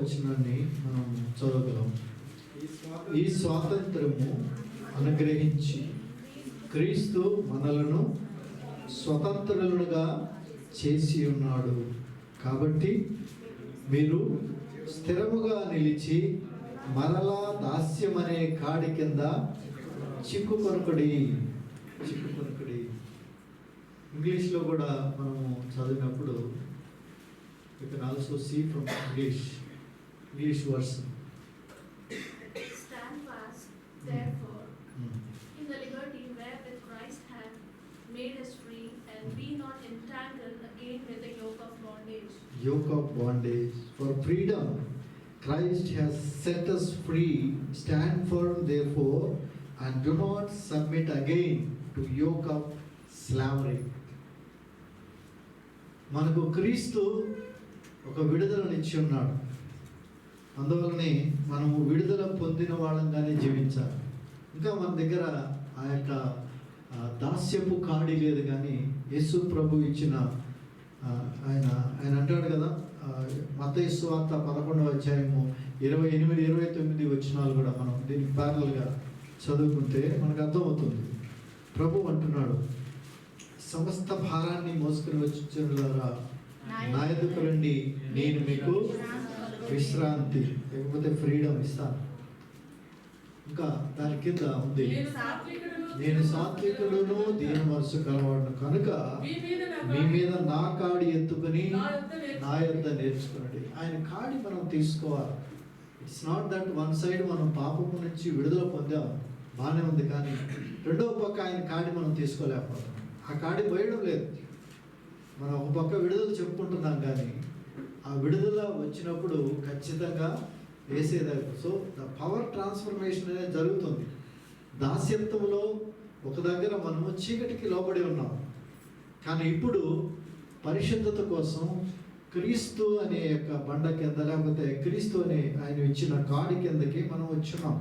వచనాన్ని మనం చదవగలం. ఈ స్వాతంత్రము అనుగ్రహించి క్రీస్తు మనలను స్వతంత్రులుగా చేసి ఉన్నాడు. కాబట్టి మీరు స్థిరముగా నిలిచి మరలా దాస్యమనే కాడి కింద చిక్కుకొనకుడి. ఇంగ్లీష్లో కూడా మనము చదివినప్పుడు you can also see from English version. Stand fast, therefore, in the liberty wherewith Christ hath made us free, and be not entangled again with the yoke of bondage. Yoke of bondage. For freedom Christ has set us free. Stand firm therefore, and do not submit again to yoke of slavery. మనకు క్రీస్తు ఒక విడుదలనిచ్చి ఉన్నాడు. అందువల్లనే మనము విడుదల పొందిన వాళ్ళంగానే జీవించాలి. ఇంకా మన దగ్గర ఆ యొక్క దాస్యపు కాడి లేదు. కానీ యేసు ప్రభు ఇచ్చిన ఆయన అంటాడు కదా, మత్తయి సువార్త 11వ అధ్యాయము 28, 29 వచనాలు కూడా మనం దీనికి ప్యారల్గా చదువుకుంటే మనకు అర్థమవుతుంది. ప్రభు అంటున్నాడు, సమస్త భారాన్ని మోసుకుని వచ్చిన నా ఎదుకు రండి, నేను మీకు విశ్రాంతి లేకపోతే ఫ్రీడమ్ ఇస్తాను. ఇంకా దాని కింద ఉంది, నేను సాత్వికుడును దీన మనసు కలవాడును కనుక మీ మీద నా కాడి ఎత్తుకుని నా యొద్ద నేర్చుకునండి. ఆయన కాడి మనం తీసుకోవాలి. It's not that one side మనం పాపము నుంచి విడుదల పొందాం, బాగానే ఉంది. కానీ రెండవ పక్క ఆయన కాడి మనం తీసుకోలేకపోతాం. ఆ కాడి పోయడం లేదు. మనం ఒక పక్క విడుదల చెప్పుకుంటున్నాం, కానీ ఆ విడుదల వచ్చినప్పుడు ఖచ్చితంగా వేసేదాన్ని. సో ద పవర్ ట్రాన్స్ఫర్మేషన్ అనేది జరుగుతుంది. దాస్యత్వంలో ఒక దగ్గర మనము చీకటికి లోబడి ఉన్నాం, కానీ ఇప్పుడు పరిశుద్ధత కోసం క్రీస్తు అనే యొక్క బండ కింద లేకపోతే క్రీస్తు అనే ఆయన ఇచ్చిన కాడి కిందకి మనం వచ్చున్నాం.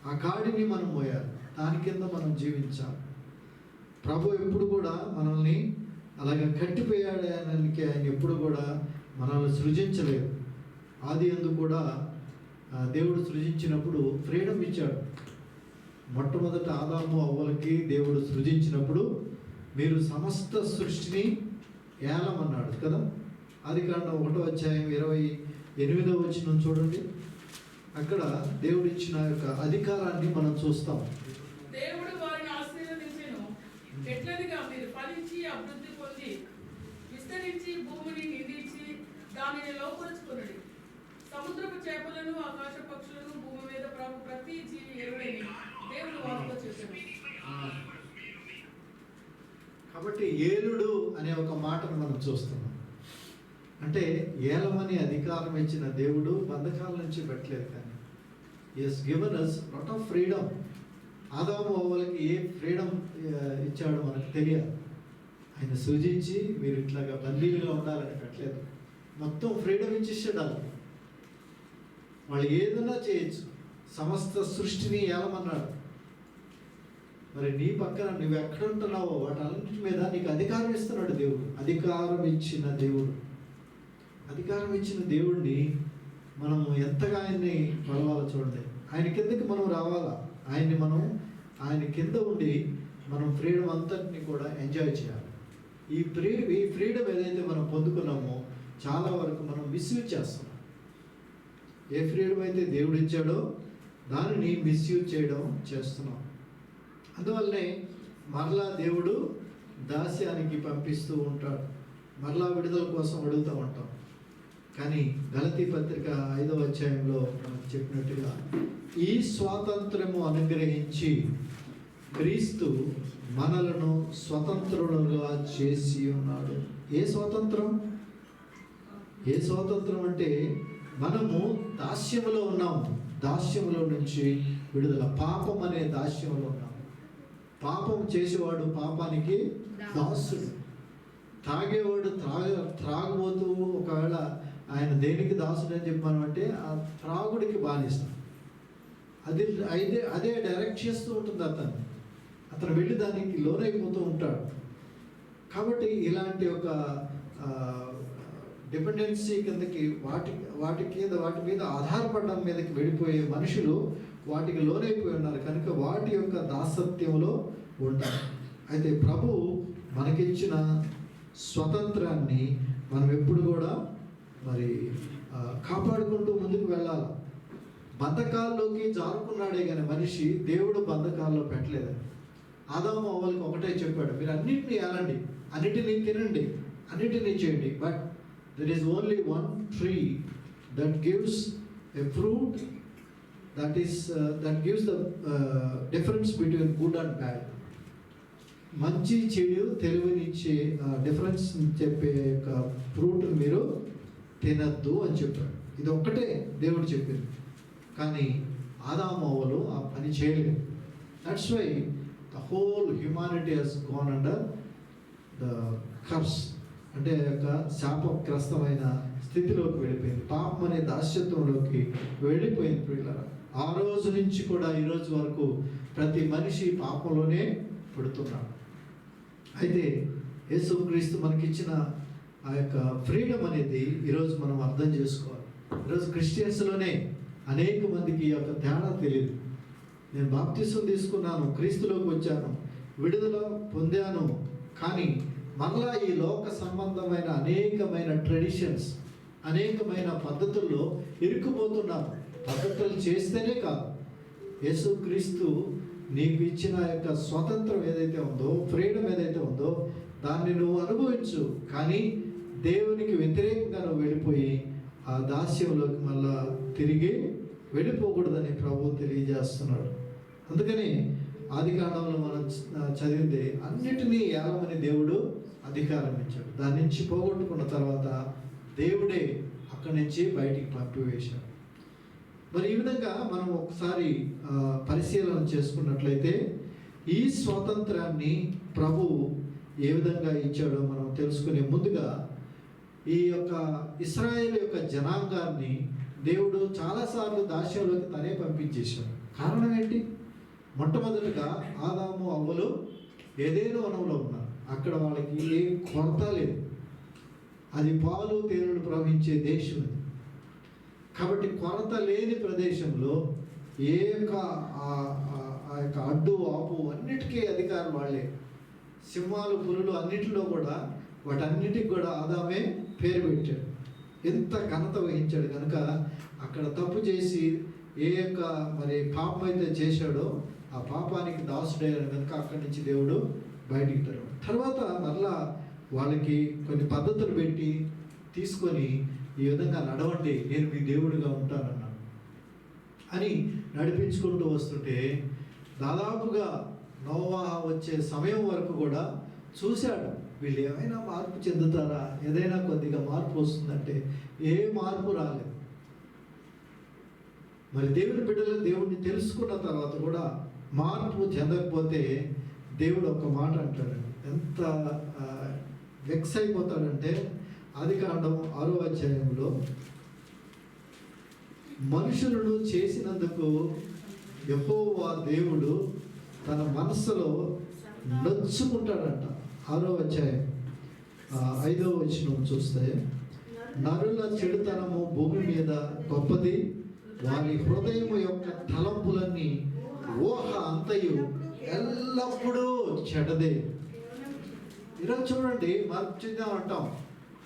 ఆ కాడిని మనం మోయాలి, దాని కింద మనం జీవించాలి. ప్రభు ఎప్పుడు కూడా మనల్ని అలాగే కట్టిపోయాడానికి ఆయన ఎప్పుడు కూడా మనల్ని సృజించలేదు. ఆది యందు కూడా దేవుడు సృజించినప్పుడు ఫ్రీడమ్ ఇచ్చాడు. మొట్టమొదట ఆదాము అవ్వలకి దేవుడు సృజించినప్పుడు మీరు సమస్త సృష్టిని ఏలమన్నాడు కదా. ఆదికాండం 1వ అధ్యాయం 28వ వచనం చూడండి. అక్కడ దేవుడు ఇచ్చిన యొక్క అధికారాన్ని మనం చూస్తాం. దేవుడు వారిని ఆశీర్వదించెను, ఎట్లనగా మీరు ఫలించి అభివృద్ధి పొంది విస్తరించి భూమిని నిండించి దానిని లోపరుచుకొనుడి. సముద్రపు చేపలను ఆకాశ పక్షులను భూమి మీద ప్రతి జీవి ఎరుడని దేవుడు వారితో చెప్పాడు. కాబట్టి ఏలుడు అనే ఒక మాటను మనం చూస్తున్నాం. అంటే ఏలమని అధికారం ఇచ్చిన దేవుడు బంధకాల నుంచి పెట్టలేదు, కానీ he given us lot of freedom. ఆదాము అవ్వలకి ఏ ఫ్రీడమ్ ఇచ్చాడో మనకు తెలియదు. ఆయన సృజించి మీరు ఇట్లాగా బందీలుగా ఉండాలని పెట్టలేదు, మొత్తం ఫ్రీడమ్ ఇచ్చేసాడు. వాళ్ళు ఏదైనా చేయొచ్చు, సమస్త సృష్టిని ఏలమన్నాడు. మరి నీ పక్కన నువ్వు ఎక్కడ ఉంటున్నావో వాటన్నిటి మీద నీకు అధికారం ఇస్తున్నాడు దేవుడు. అధికారం ఇచ్చిన దేవుడిని మనము ఎంతగా ఆయన్ని కొలవాలో చూడండి. ఆయన కిందకి మనం రావాలా, ఆయన కింద ఉండి మనం ఫ్రీడమ్ అంతటిని కూడా ఎంజాయ్ చేయాలి. ఈ ఫ్రీడమ్ ఏదైతే మనం పొందుకున్నామో చాలా వరకు మనం మిస్యూజ్ చేస్తున్నాం. ఏ ఫ్రీడమ్ అయితే దేవుడు ఇచ్చాడో దానిని మిస్యూజ్ చేస్తున్నాం. అందువల్లనే మరలా దేవుడు దాస్యానికి పంపిస్తూ ఉంటాడు, మరలా విడుదల కోసం అడుగుతూ ఉంటాం. కానీ గలతీ పత్రిక 5వ అధ్యాయంలో మనకు చెప్పినట్టుగా ఈ స్వాతంత్రము అనుగ్రహించి క్రీస్తు మనలను స్వతంత్రులుగా చేసి ఉన్నాడు. ఏ స్వాతంత్రం అంటే మనము దాస్యములో ఉన్నాము, దాస్యములో నుంచి విడుదల. పాపం అనే దాస్యంలో ఉన్నాము. పాపం చేసేవాడు పాపానికి దాసుడు. తాగేవాడు త్రాగబోతూ ఒకవేళ ఆయన దేనికి దాసుడు అని చెప్పానంటే ఆ త్రాగుడికి బానిస్తాం. అదే డైరెక్ట్ చేస్తూ ఉంటుంది అతను వెళ్ళి దానికి లోనైపోతూ ఉంటాడు. కాబట్టి ఇలాంటి ఒక డిపెండెన్సీ కిందకి వాటి మీద ఆధారపడడం మీదకి వెళ్ళిపోయే మనుషులు వాటికి లోనైపోయి ఉన్నారు కనుక వాటి యొక్క దాసత్యంలో ఉంటారు. అయితే ప్రభు మనకిచ్చిన స్వతంత్రాన్ని మనం ఎప్పుడు కూడా మరి కాపాడుకుంటూ ముందుకు వెళ్ళాలి. బంధకాల్లోకి జారుకున్నాడే కానీ మనిషి దేవుడు బంధకాల్లో పెట్టలేదు. ఆదాము అవ్వలకి ఒకటే చెప్పాడు, మీరు అన్నిటినీ ఏలండి, అన్నిటినీ తినండి, అన్నిటినీ చేయండి, but there is only one tree that gives a fruit that gives the difference between good and bad. మంచి చెడు తెలివినిచ్చే డిఫరెన్స్ చెప్పే యొక్క ఫ్రూట్ మీరు తినద్దు అని చెప్పాడు. ఇది ఒక్కటే దేవుడు చెప్పింది, కానీ ఆదాము అవ్వలు ఆ పని చేయలేదు. That's why the whole humanity has gone under the curse, అంటే యొక్క శాపగ్రస్తమైన స్థితిలోకి వెళ్ళిపోయింది, పాపం అనే దాస్యత్వంలోకి వెళ్ళిపోయింది. పిల్లరా, ఆ రోజు నుంచి కూడా ఈ రోజు వరకు ప్రతి మనిషి పాపంలోనే పడుతున్నాడు. అయితే యేసుక్రీస్తు మనకిచ్చిన ఆ యొక్క ఫ్రీడమ్ అనేది ఈరోజు మనం అర్థం చేసుకోవాలి. ఈరోజు క్రిస్టియన్స్లోనే అనేక మందికి ఈ యొక్క తేడా తెలియదు. నేను బాప్తిసం తీసుకున్నాను, క్రీస్తులోకి వచ్చాను, విడుదల పొందాను, కానీ మరలా ఈ లోక సంబంధమైన అనేకమైన ట్రెడిషన్స్, అనేకమైన పద్ధతుల్లో ఇరుక్కుపోతున్నాను. పద్ధతులు చేస్తేనే కాదు, యేసుక్రీస్తు నీకు ఇచ్చిన యొక్క స్వతంత్రం ఏదైతే ఉందో, ఫ్రీడమ్ ఏదైతే ఉందో దాన్ని నువ్వు అనుభవించు, కానీ దేవునికి వ్యతిరేకంగా నువ్వు వెళ్ళిపోయి ఆ దాస్యంలోకి మళ్ళా తిరిగి వెళ్ళిపోకూడదని ప్రభువు తెలియజేస్తున్నాడు. అందుకని ఆదికాండంలో మనం చదివితే అన్నిటినీ ఏలమని దేవుడు అధికారం ఇచ్చాడు. దాని నుంచి పోగొట్టుకున్న తర్వాత దేవుడే అక్కడి నుంచి బయటికి పంపివేశాడు. మరి ఈ విధంగా మనం ఒకసారి పరిశీలన చేసుకున్నట్లయితే ఈ స్వాతంత్రాన్ని ప్రభువు ఏ విధంగా ఇచ్చాడో మనం తెలుసుకునే ముందుగా ఈ యొక్క ఇశ్రాయేలు యొక్క జనాంగాన్ని దేవుడు చాలాసార్లు దాస్యంలోకి తనే పంపించేశాడు. కారణం ఏంటి? మొట్టమొదటిగా ఆదాము అవ్వలు ఏదేనో వనంలో ఉన్నారు. అక్కడ వాళ్ళకి ఏ కొరత లేదు, అది పాలు తేనెలు ప్రవహించే దేశం అది. కాబట్టి కొరత లేని ప్రదేశంలో ఏ యొక్క ఆ యొక్క అడ్డు ఆపు అన్నిటికీ అధికారం వాళ్ళే. సింహాలు పులులు అన్నిటిలో కూడా వాటన్నిటికి కూడా ఆదామే పేరు పెట్టాడు, ఎంత ఘనత వహించాడు. కనుక అక్కడ తప్పు చేసి ఏ యొక్క మరి పాపం అయితే చేశాడో ఆ పాపానికి దాసుడయ్యాడు కనుక అక్కడి నుంచి దేవుడు బయటికి తర్వాత మరలా వాళ్ళకి కొన్ని పద్ధతులు పెట్టి తీసుకొని ఈ విధంగా నడవండి, నేను మీ దేవుడిగా ఉంటానన్నాను అని నడిపించుకుంటూ వస్తుంటే దాదాపుగా నోవాహ వచ్చే సమయం వరకు కూడా చూశాడు, వీళ్ళు ఏమైనా మార్పు చెందుతారా, ఏదైనా కొద్దిగా మార్పు వస్తుందంటే ఏ మార్పు రాలేదు. మరి దేవుని బిడ్డలు దేవుడిని తెలుసుకున్న తర్వాత కూడా మార్పు చెందకపోతే దేవుడు ఒక మాట అంటాడు, ఎంత వెక్స్ అయిపోతాడంటే ఆదికాండం 6వ అధ్యాయంలో మనుషులను చేసినందుకు యెహోవా దేవుడు తన మనస్సులో నొచ్చుకుంటాడంట. 6వ అధ్యాయం 5వ వచనం చూస్తే, నరుల చెడుతనము భూమి మీద గొప్పది, వారి హృదయము యొక్క తలంపులన్నీ ఊహ అంతయు ఎల్లప్పుడూ చెడదే. ఈరోజు చూడండి, మార్పు చెందామంటాం,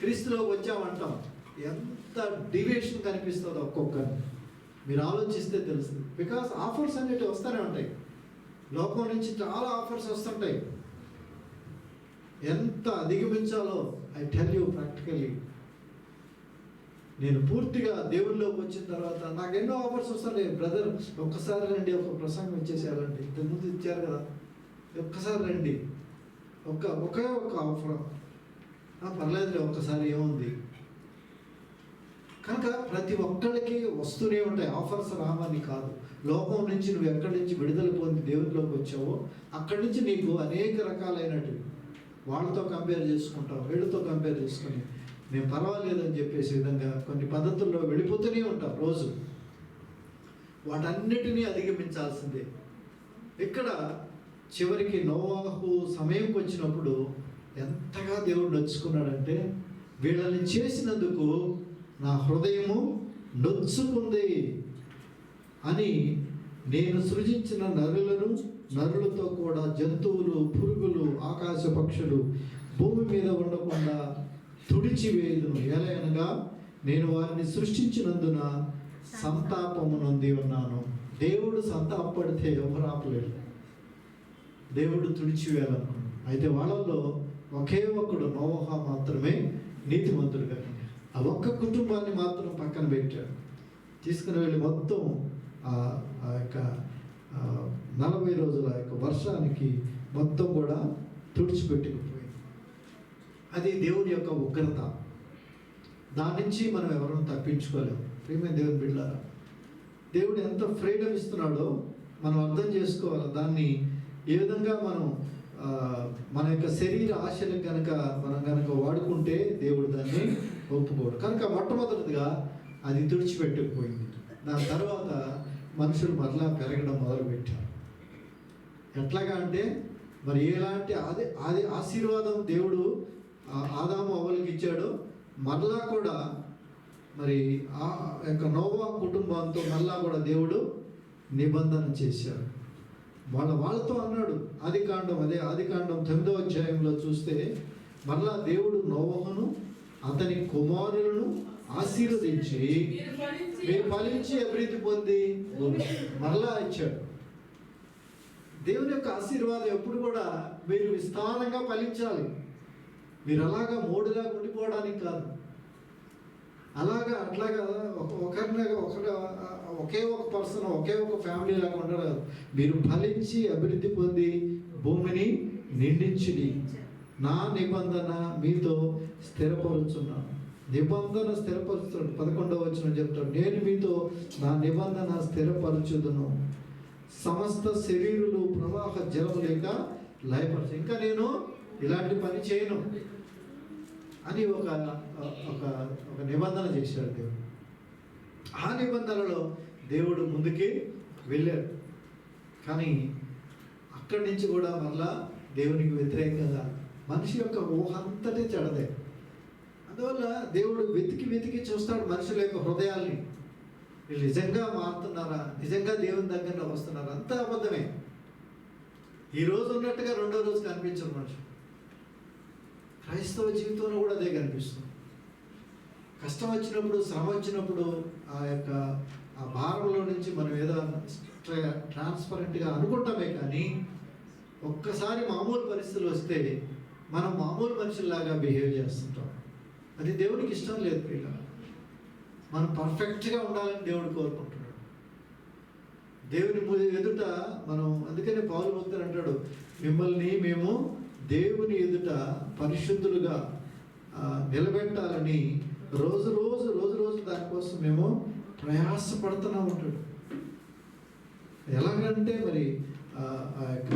క్రీస్తులోకి వచ్చామంటాం, ఎంత డివియేషన్ కనిపిస్తుందో ఒక్కొక్కరిని మీరు ఆలోచిస్తే తెలుస్తుంది. బికాస్ ఆఫర్స్ అనేవి వస్తూనే ఉంటాయి, లోకం నుంచి చాలా ఆఫర్స్ వస్తుంటాయి. ఎంత అధిగమించాలో ఐ టెల్ యూ ప్రాక్టికల్లీ. నేను పూర్తిగా దేవుళ్ళలోకి వచ్చిన తర్వాత నాకు ఎన్నో ఆఫర్స్ వస్తాయి. బ్రదర్ ఒక్కసారి రండి, ఒక ప్రసంగం ఇచ్చేసేయాలండి, ఇంతకుముందు ఇచ్చారు కదా, ఒక్కసారి రండి, ఒకే ఒక ఆఫర్, పర్లేదులే ఒక్కసారి ఏముంది. కనుక ప్రతి ఒక్కరికి వస్తూనే ఉంటాయి ఆఫర్స్, రామని కాదు. లోకం నుంచి నువ్వు ఎక్కడి నుంచి విడుదల పొంది దేవుడిలోకి వచ్చావో అక్కడి నుంచి నీకు అనేక రకాలైనటివి, వాళ్ళతో కంపేర్ చేసుకుంటావు, వీళ్ళతో కంపేర్ చేసుకొని మేము పర్వాలేదు అని చెప్పేసి విధంగా కొన్ని పద్ధతుల్లో వెళ్ళిపోతూనే ఉంటాం రోజు. వాటన్నిటినీ అధిగమించాల్సిందే. ఇక్కడ చివరికి నోవాహు సమయంకి వచ్చినప్పుడు ఎంతగా దేవుడు నొచ్చుకున్నాడంటే వీళ్ళని చేసినందుకు నా హృదయము నొచ్చుకుంది అని నేను సృజించిన నరులతో కూడా జంతువులు, పురుగులు, ఆకాశ పక్షులు భూమి మీద ఉండకుండా తుడిచివేయుదును. ఎలాగనగా నేను వారిని సృష్టించినందున సంతాపము నొంది ఉన్నాను. దేవుడు సంతాపడితే ఎవరు ఆపలేరు. దేవుడు తుడిచివేయాలనుకున్నాడు. అయితే వాళ్ళల్లో ఒకే ఒక్కడు నోవహ మాత్రమే నీతిమంతుడు కానీ ఆ ఒక్క కుటుంబాన్ని మాత్రం పక్కన పెట్టాడు. తీసుకుని వెళ్ళి మొత్తం ఆ యొక్క 40 రోజుల యొక్క వర్షానికి మొత్తం కూడా తుడిచిపెట్టుకుపోయింది. అది దేవుని యొక్క ఉగ్రత. దాని నుంచి మనం ఎవరైనా తప్పించుకోలేము. ప్రియమైన దేవుని బిడ్డలారా, దేవుడు ఎంత ఫ్రీడమ్ ఇస్తున్నాడో మనం అర్థం చేసుకోవాలి. దాన్ని ఏ విధంగా మనం మన యొక్క శరీర ఆశలకు మనం వాడుకుంటే దేవుడు దాన్ని ఒప్పుకోడు. కనుక మొట్టమొదటిగా అది తుడిచిపెట్టుకుపోయింది. దాని తర్వాత మనుషులు మరలా పెరగడం మొదలుపెట్టారు. ఎట్లాగా అంటే మరి ఎలాంటి అది ఆశీర్వాదం దేవుడు ఆదాము అవ్వలకి ఇచ్చాడో మరలా కూడా మరి ఆ యొక్క నోవా కుటుంబంతో మరలా కూడా దేవుడు నిబంధన చేశాడు. వాళ్ళతో అన్నాడు. ఆదికాండం 9వ అధ్యాయంలో చూస్తే మరలా దేవుడు నోవహును అతని కుమారులను ఆశీర్వదించి మీరు ఫలించి అభివృద్ధి పొంది మరలా ఇచ్చాడు. దేవుని యొక్క ఆశీర్వాదం ఎప్పుడు కూడా మీరు విస్తారంగా ఫలించాలి. మీరు అలాగా మోడులాగా ఉండిపోవడానికి కాదు. అట్లాగా ఒకే ఒక పర్సన్, ఒకే ఒక ఫ్యామిలీ లాగా ఉండరు. మీరు ఫలించి అభివృద్ధి పొంది భూమిని నిండించుడి. నా నిబంధన మీతో స్థిరపరుచున్నాను. నిబంధన స్థిరపరుస్తాడు. 11వ వచనం చెప్తాడు, నేను మీతో నా నిబంధన స్థిరపరచుదును. సమస్త శరీరులు ప్రవాహ జలం లేక లయపరచు. ఇంకా నేను ఇలాంటి పని చేయను అని ఒక నిబంధన చేశాడు దేవుడు. ఆ నిబంధనలో దేవుడు ముందుకి వెళ్ళాడు. కానీ అక్కడి నుంచి కూడా మళ్ళా దేవునికి వ్యతిరేకంగా మనిషి యొక్క ఊహ అంతటే చెడదే. అందువల్ల దేవుడు వెతికి చూస్తాడు మనుషుల యొక్క హృదయాల్ని. వీళ్ళు నిజంగా మారుతున్నారా, నిజంగా దేవుని దగ్గర వస్తున్నారా? అంతా అబద్ధమే. ఈ రోజు ఉన్నట్టుగా రెండో రోజు కనిపించరు మనుషులు. క్రైస్తవ జీవితంలో కూడా అదే కనిపిస్తుంది. కష్టం వచ్చినప్పుడు, శ్రమ వచ్చినప్పుడు ఆ భారంలో నుంచి మనం ఏదో ట్రాన్స్పరెంట్గా అనుకుంటామే. కానీ ఒక్కసారి మామూలు పరిస్థితులు వస్తే మనం మామూలు మనుషుల్లాగా బిహేవ్ చేస్తుంటాం. అది దేవునికి ఇష్టం లేదు. పిల్ల మనం పర్ఫెక్ట్గా ఉండాలని దేవుడు కోరుకుంటున్నాడు. దేవుని ఎదుట మనం, అందుకనే పౌలు భక్తుడు అంటాడు, మిమ్మల్ని మేము దేవుని ఎదుట పరిశుద్ధులుగా నిలబెట్టాలని రోజు దానికోసం మేము ప్రయాసపడుతూనే ఉంటాడు. ఎలాగంటే మరి ఆ యొక్క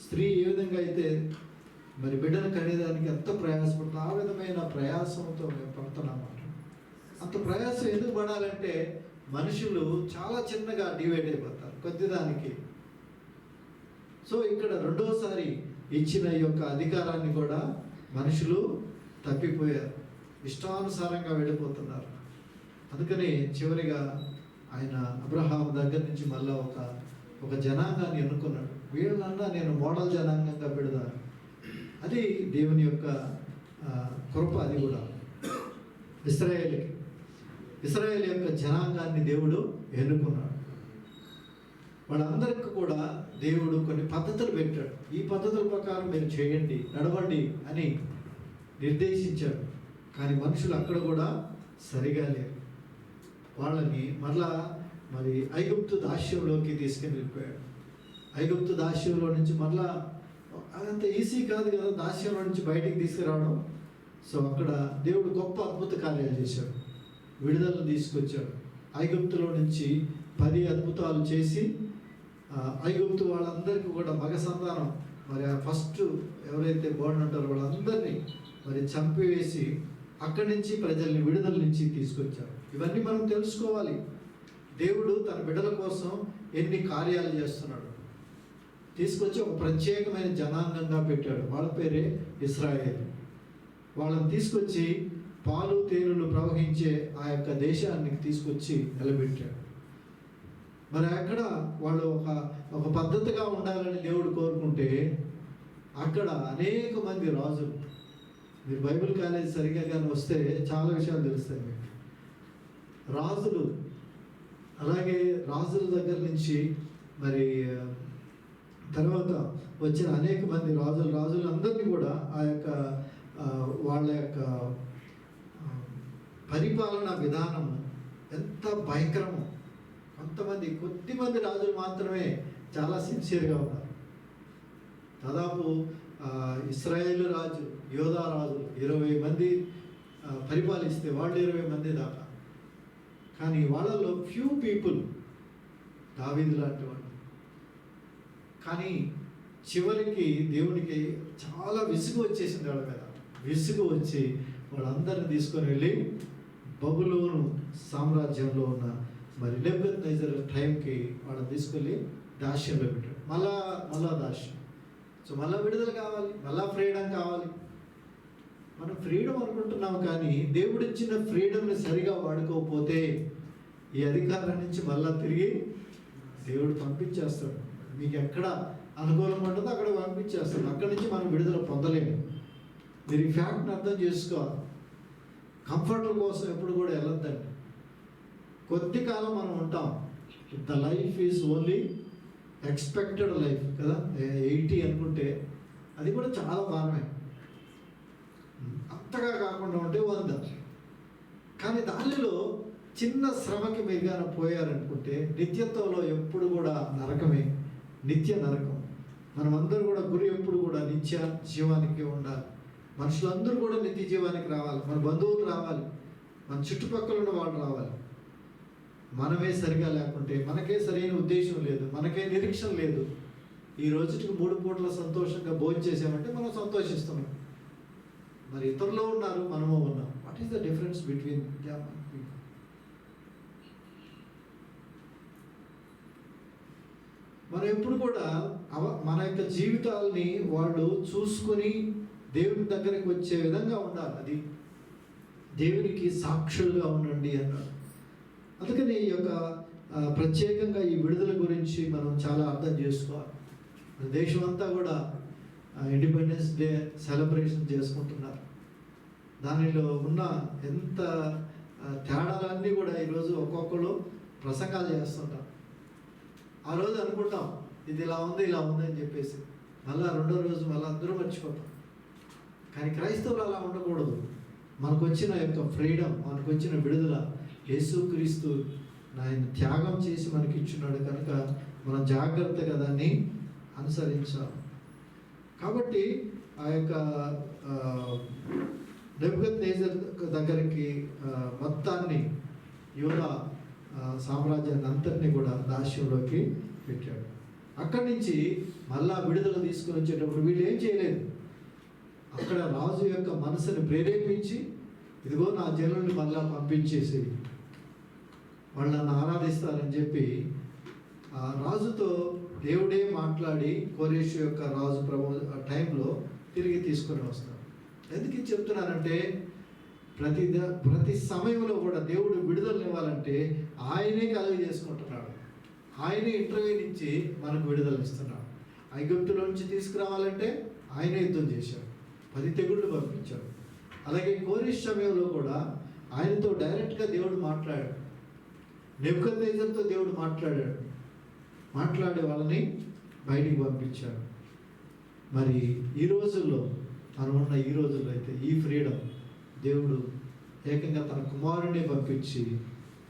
స్త్రీ ఏ విధంగా అయితే మరి బిడ్డను కనేదానికి ఎంత ప్రయాసపడుతుంది, ఆ విధమైన ప్రయాసంతో మేము పడుతున్నామాట. అంత ప్రయాసం ఎందుకు పడాలంటే మనుషులు చాలా చిన్నగా డివైడ్ అయిపోతారు కొద్దిదానికి. సో ఇక్కడ రెండోసారి ఇచ్చిన ఈ యొక్క అధికారాన్ని కూడా మనుషులు తప్పిపోయారు, ఇష్టానుసారంగా వెళ్ళిపోతున్నారు. అందుకని చివరిగా ఆయన అబ్రహాం దగ్గర నుంచి మళ్ళా ఒక జనాంగాన్ని ఎన్నుకున్నాడు. వీళ్ళన్నా నేను మోడల్ జనాంగంగా పెడతాను. అది దేవుని యొక్క కృప. అది కూడా ఇశ్రాయేల్ యొక్క జనాంగాన్ని దేవుడు ఎన్నుకున్నాడు. వాళ్ళందరికీ కూడా దేవుడు కొన్ని పద్ధతులు పెట్టాడు. ఈ పద్ధతుల ప్రకారం మీరు చేయండి, నడవండి అని నిర్దేశించాడు. కానీ మనుషులు అక్కడ కూడా సరిగా లేరు. వాళ్ళని మరి ఐగుప్తు దాస్యంలోకి తీసుకుని వెళ్ళిపోయాడు. ఐగుప్తు దాస్యంలో నుంచి మరలా అదంత ఈజీ కాదు కదా దాస్యంలో నుంచి బయటికి తీసుకురావడం. సో అక్కడ దేవుడు గొప్ప అద్భుత కార్యాలు చేశాడు, విడుదలను తీసుకొచ్చాడు. ఐగుప్తులో నుంచి 10 అద్భుతాలు చేసి ఐగుప్తు వాళ్ళందరికీ కూడా మగ సంతానం, మరి ఫస్ట్ ఎవరైతే బోర్న్ ఉంటారో వాళ్ళందరినీ మరి చంపివేసి అక్కడి నుంచి ప్రజల్ని విడుదల నుంచి తీసుకొచ్చారు. ఇవన్నీ మనం తెలుసుకోవాలి. దేవుడు తన బిడ్డల కోసం ఎన్ని కార్యాలు చేస్తున్నాడు. తీసుకొచ్చి ఒక ప్రత్యేకమైన జనాంగంగా పెట్టాడు. వాళ్ళ పేరే ఇశ్రాయేలు. వాళ్ళని తీసుకొచ్చి పాలు తేనెలు ప్రవహించే ఆ యొక్క దేశానికి తీసుకొచ్చి నిలబెట్టాడు. మరి అక్కడ వాళ్ళు ఒక పద్ధతిగా ఉండాలని దేవుడు కోరుకుంటే అక్కడ అనేక మంది రాజులు, మీరు బైబిల్ కాలేజ్ సరిగా కానీ వస్తే చాలా విషయాలు తెలుస్తాయి మీకు. రాజులు, అలాగే రాజుల దగ్గర నుంచి మరి తర్వాత వచ్చిన అనేక మంది రాజులందరినీ కూడా ఆ యొక్క వాళ్ళ యొక్క పరిపాలన విధానం ఎంత భయంకరమో. కొద్దిమంది రాజులు మాత్రమే చాలా సిన్సియర్గా ఉన్నారు. దాదాపు ఇశ్రాయేలు రాజు, యోధా రాజు 20 మంది పరిపాలిస్తే వాళ్ళు 20 మంది దాకా. కానీ వాళ్ళలో ఫ్యూ పీపుల్ దావీదు లాంటి వాళ్ళు. కానీ చివరికి దేవునికి చాలా విసుగు వచ్చేసింది వాళ్ళ మీద. విసుగు వచ్చి వాళ్ళందరిని తీసుకొని వెళ్ళి బబులోను సామ్రాజ్యంలో ఉన్న మరి నెబుకద్నెజర్ టైంకి వాళ్ళని తీసుకెళ్ళి దాస్యంలో పెట్టాడు. మళ్ళా దాస్యం. సో మళ్ళీ విడుదల కావాలి, మళ్ళా ఫ్రీడమ్ కావాలి. మనం ఫ్రీడమ్ అనుకుంటున్నాం, కానీ దేవుడిచ్చిన ఫ్రీడమ్ని సరిగా వాడుకోకపోతే ఈ అధికారం నుంచి మళ్ళా తిరిగి దేవుడు పంపించేస్తాడు. మీకు ఎక్కడ అనుకూలం ఉంటుందో అక్కడ పంపించేస్తాడు. అక్కడి నుంచి మనం విడుదల పొందలేము. మీరు ఈ ఫ్యాక్ట్ని అర్థం చేసుకోవాలి. కంఫర్ట్ కోసం ఎప్పుడు కూడా వెళ్ళొద్దండి. కొద్ది కాలం మనం ఉంటాం. The life is only expected life కదా. 80 అనుకుంటే అది కూడా చాలా భారమే. అంతగా కాకుండా ఉంటే 100. కానీ దానిలో చిన్న శ్రమకి మీరు కానీ పోయారనుకుంటే నిత్యత్వంలో ఎప్పుడు కూడా నరకమే, నిత్య నరకం. మనమందరూ కూడా గురి ఎప్పుడు కూడా నిత్య జీవానికి ఉండాలి. మనుషులందరూ కూడా నిత్య జీవానికి రావాలి. మన బంధువులు రావాలి, మన చుట్టుపక్కల ఉన్న వాళ్ళు రావాలి. మనమే సరిగా లేకుంటే, మనకే సరైన ఉద్దేశం లేదు, మనకే నిరీక్షణ లేదు. ఈ రోజుకి 3 పూటల సంతోషంగా భోజనం చేసామంటే మనం సంతోషిస్తున్నాం. మరి ఇతరులు ఉన్నారు, మనము ఉన్నాం. What is the difference between them and people? మనం ఎప్పుడు కూడా మన యొక్క జీవితాలని వాళ్ళు చూసుకొని దేవుని దగ్గరికి వచ్చే విధంగా ఉండాలి. అది దేవునికి సాక్షులుగా ఉండండి అన్నాడు. అందుకని ఈ యొక్క ప్రత్యేకంగా ఈ విడుదల గురించి మనం చాలా అర్థం చేసుకోవాలి. దేశం అంతా కూడా ఇండిపెండెన్స్ డే సెలబ్రేషన్ చేసుకుంటున్నారు. దానిలో ఉన్న ఎంత తేడాలన్నీ కూడా ఈరోజు ఒక్కొక్కరు ప్రసంగాలు చేస్తుంటారు. ఆ రోజు అనుకుంటాం ఇది ఇలా ఉంది అని చెప్పేసి, మళ్ళీ 2వ రోజు మళ్ళీ అందరూ మర్చిపోతాం. కానీ క్రైస్తవులు అలా ఉండకూడదు. మనకు వచ్చిన యొక్క ఫ్రీడమ్, మనకు వచ్చిన విడుదల యేసుక్రీస్తు ఆయన త్యాగం చేసి మనకి ఇచ్చున్నాడు కనుక మనం జాగ్రత్తగా దాన్ని అనుసరించాలి. కాబట్టి ఆ యొక్క నెబుకద్నెజర్ దగ్గరికి మొత్తాన్ని యూదా సామ్రాజ్యాన్ని అంతటినీ కూడా దాస్యంలోకి పెట్టాడు. అక్కడి నుంచి మళ్ళా విడుదల తీసుకొని వచ్చేటప్పుడు వీళ్ళు ఏం చేయలేదు. అక్కడ రాజు యొక్క మనసుని ప్రేరేపించి, ఇదిగో నా జనుల్ని మళ్ళా పంపించేసి వాళ్ళు నన్ను ఆరాధిస్తారని చెప్పి ఆ రాజుతో దేవుడే మాట్లాడి కోరేషు యొక్క రాజు టైంలో తిరిగి తీసుకొని వస్తారు. ఎందుకు చెప్తున్నానంటే ప్రతి సమయంలో కూడా దేవుడు విడుదలను ఇవ్వాలంటే ఆయనే కలుగు చేసుకుంటున్నాడు. ఆయనే ఇంటర్వ్యూ ఇచ్చి మనకు విడుదల ఇస్తున్నాడు. ఐగుప్తులో నుంచి తీసుకురావాలంటే ఆయనే యుద్ధం చేశాడు, 10 తెగుళ్ళు పంపించాడు. అలాగే కోరేషు సమయంలో కూడా ఆయనతో డైరెక్ట్గా దేవుడు మాట్లాడాడు. నెబుకద్నెజర్తో దేవుడు మాట్లాడే వాళ్ళని బయటికి పంపించాడు. మరి ఈ రోజుల్లో మనం ఉన్న ఈ రోజుల్లో అయితే ఈ ఫ్రీడమ్ దేవుడు ఏకంగా తన కుమారుడిని పంపించి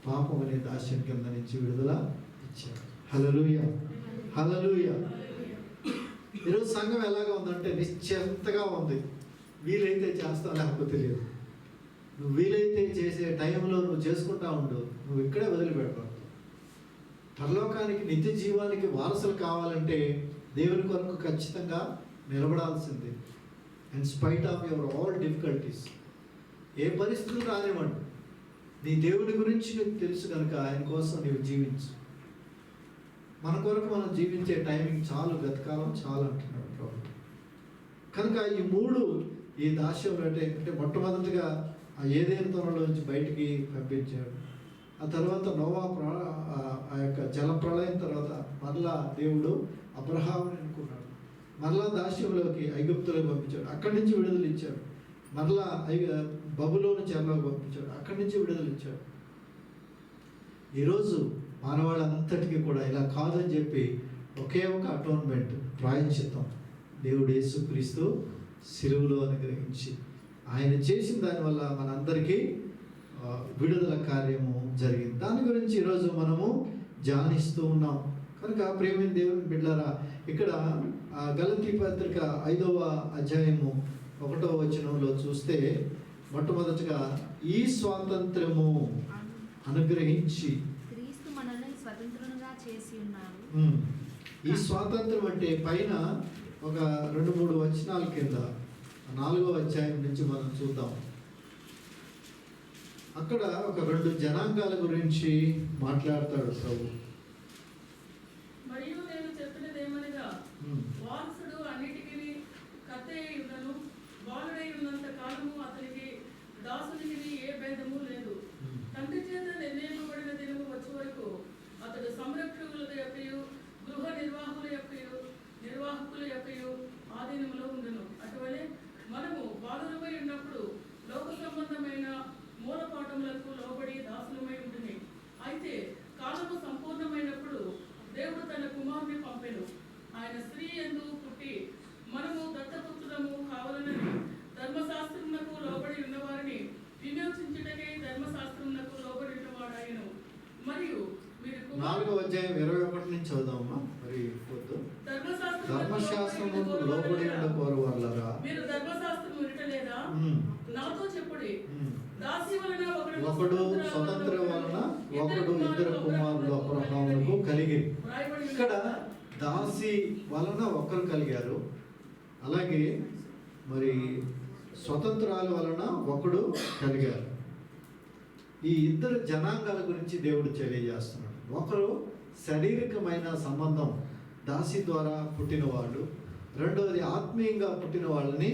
పాపం అనే దాస్యం కింద నుంచి విడుదల ఇచ్చాడు. హల్లెలూయా, హల్లెలూయా. ఈరోజు సంఘం ఎలాగా ఉందంటే నిశ్చింతగా ఉంది. వీలైతే చేస్తా, లేకపోతే లేదు. నువ్వు వీలైతే చేసే టైంలో నువ్వు చేసుకుంటా ఉండు, నువ్వు ఇక్కడే వదిలిపెడతావు. పరలోకానికి నిత్య జీవానికి వారసులు కావాలంటే దేవుని కొరకు ఖచ్చితంగా నిలబడాల్సిందే. In spite of your all difficulties, ఏ పరిస్థితులు రానివ్వండి, నీ దేవుని గురించి నీకు తెలుసు కనుక ఆయన కోసం నీవు జీవించు. మన కొరకు మనం జీవించే టైమింగ్ చాలు, గతకాలం చాలు అంటున్నాడు ప్రభు. కనుక ఈ 3 ఈ దాస్యంలో అంటే మొట్టమొదటిగా ఆ ఏదైనా తోనలోంచి బయటికి పంపించాడు. ఆ తర్వాత నోవా ఆ యొక్క జల ప్రళయం తర్వాత మరలా దేవుడు అబ్రహాముని అనుకున్నాడు. మరలా దాస్యంలోకి ఐగుప్తులోకి పంపించాడు, అక్కడి నుంచి విడుదల ఇచ్చాడు. మరలా బబులోను చెరలోకి పంపించాడు, అక్కడి నుంచి విడుదల ఇచ్చాడు. ఈరోజు మానవాళ్ళంతటికీ కూడా ఇలా కాదని చెప్పి ఒకే ఒక అటోన్మెంట్, ప్రాయశ్చిత్తం దేవుడు యేసుక్రీస్తు సిలువలో అనుగ్రహించి ఆయన చేసిన దానివల్ల మనందరికీ విడుదల కార్యము జరిగింది. దాని గురించి ఈరోజు మనము ధ్యానిస్తూ ఉన్నాం. కనుక ప్రేమైన దేవుని బిడ్డలారా, ఇక్కడ గలతీ పత్రిక 5వ అధ్యాయము 1వ వచనంలో చూస్తే మొట్టమొదటిగా ఈ స్వాతంత్రము అనుగ్రహించి క్రీస్తు మనల్ని స్వతంత్రులుగా చేసి ఉన్నారు. ఈ స్వాతంత్రం అంటే పైన ఒక 2-3 వచనాల కింద 4వ అధ్యాయం నుంచి మనం చూద్దాం. అక్కడ ఒక 2 జనాంగాల గురించి మాట్లాడతాడు ప్రభు. మరియు నేను చెప్పినదేమనగా, వారసుడు అన్నిటికీ కర్తయ్య ఉన్నను, బాలుడై ఉన్నంత కాలము అతనికి దాసునికి ఏ భేదము లేదు. తండ్రి చేత నిర్ణయింపబడిన దినము వచ్చే వరకు అతడు సంరక్షకుల యొక్కయు గృహ నిర్వాహకుల యొక్కయు ఆధీనములో ఉండను. అటువలే మనము బాలురమై ఉన్నప్పుడు లోక సంబంధమైన మూలపాఠములకు లోబడి దాసులమై ఉంటుంది. అయితే కాలము సంపూర్ణమైనప్పుడు దేవుడు తన కుమారుని పంపెను. ఆయన స్త్రీ యందు పుట్టి మనము దత్తపుత్రులము కావాలని ధర్మశాస్త్రమునకు లోబడి ఉన్నవారిని విమోచించుటకై ధర్మశాస్త్రమునకు లోబడి ఉన్నవాడాయను. మరియు మీరు 4వ అధ్యాయం 21 నుంచి చదువుదామా. మరి ధర్మశాస్త్రమునకు లోబడి ఉండకోరు వాళ్ళరా, మీరు ధర్మశాస్త్రము వినటలేదా? నాతో చెప్పుడి. దాసి వలన ఒకడు స్వతంత్ర వలన ఒకడు ఇద్దరు కుమారులు అబ్రహామునకు కలిగిరి. ఇక్కడ దాసి వలన ఒకరు కలిగారు, అలాగే మరి స్వతంత్రాల వలన ఒకడు కలిగారు. ఈ ఇద్దరు జనాంగాల గురించి దేవుడు తెలియజేస్తున్నాడు. ఒకరు శారీరకమైన సంబంధం, దాసి ద్వారా పుట్టిన వాళ్ళు. రెండవది ఆత్మీయంగా పుట్టిన వాళ్ళని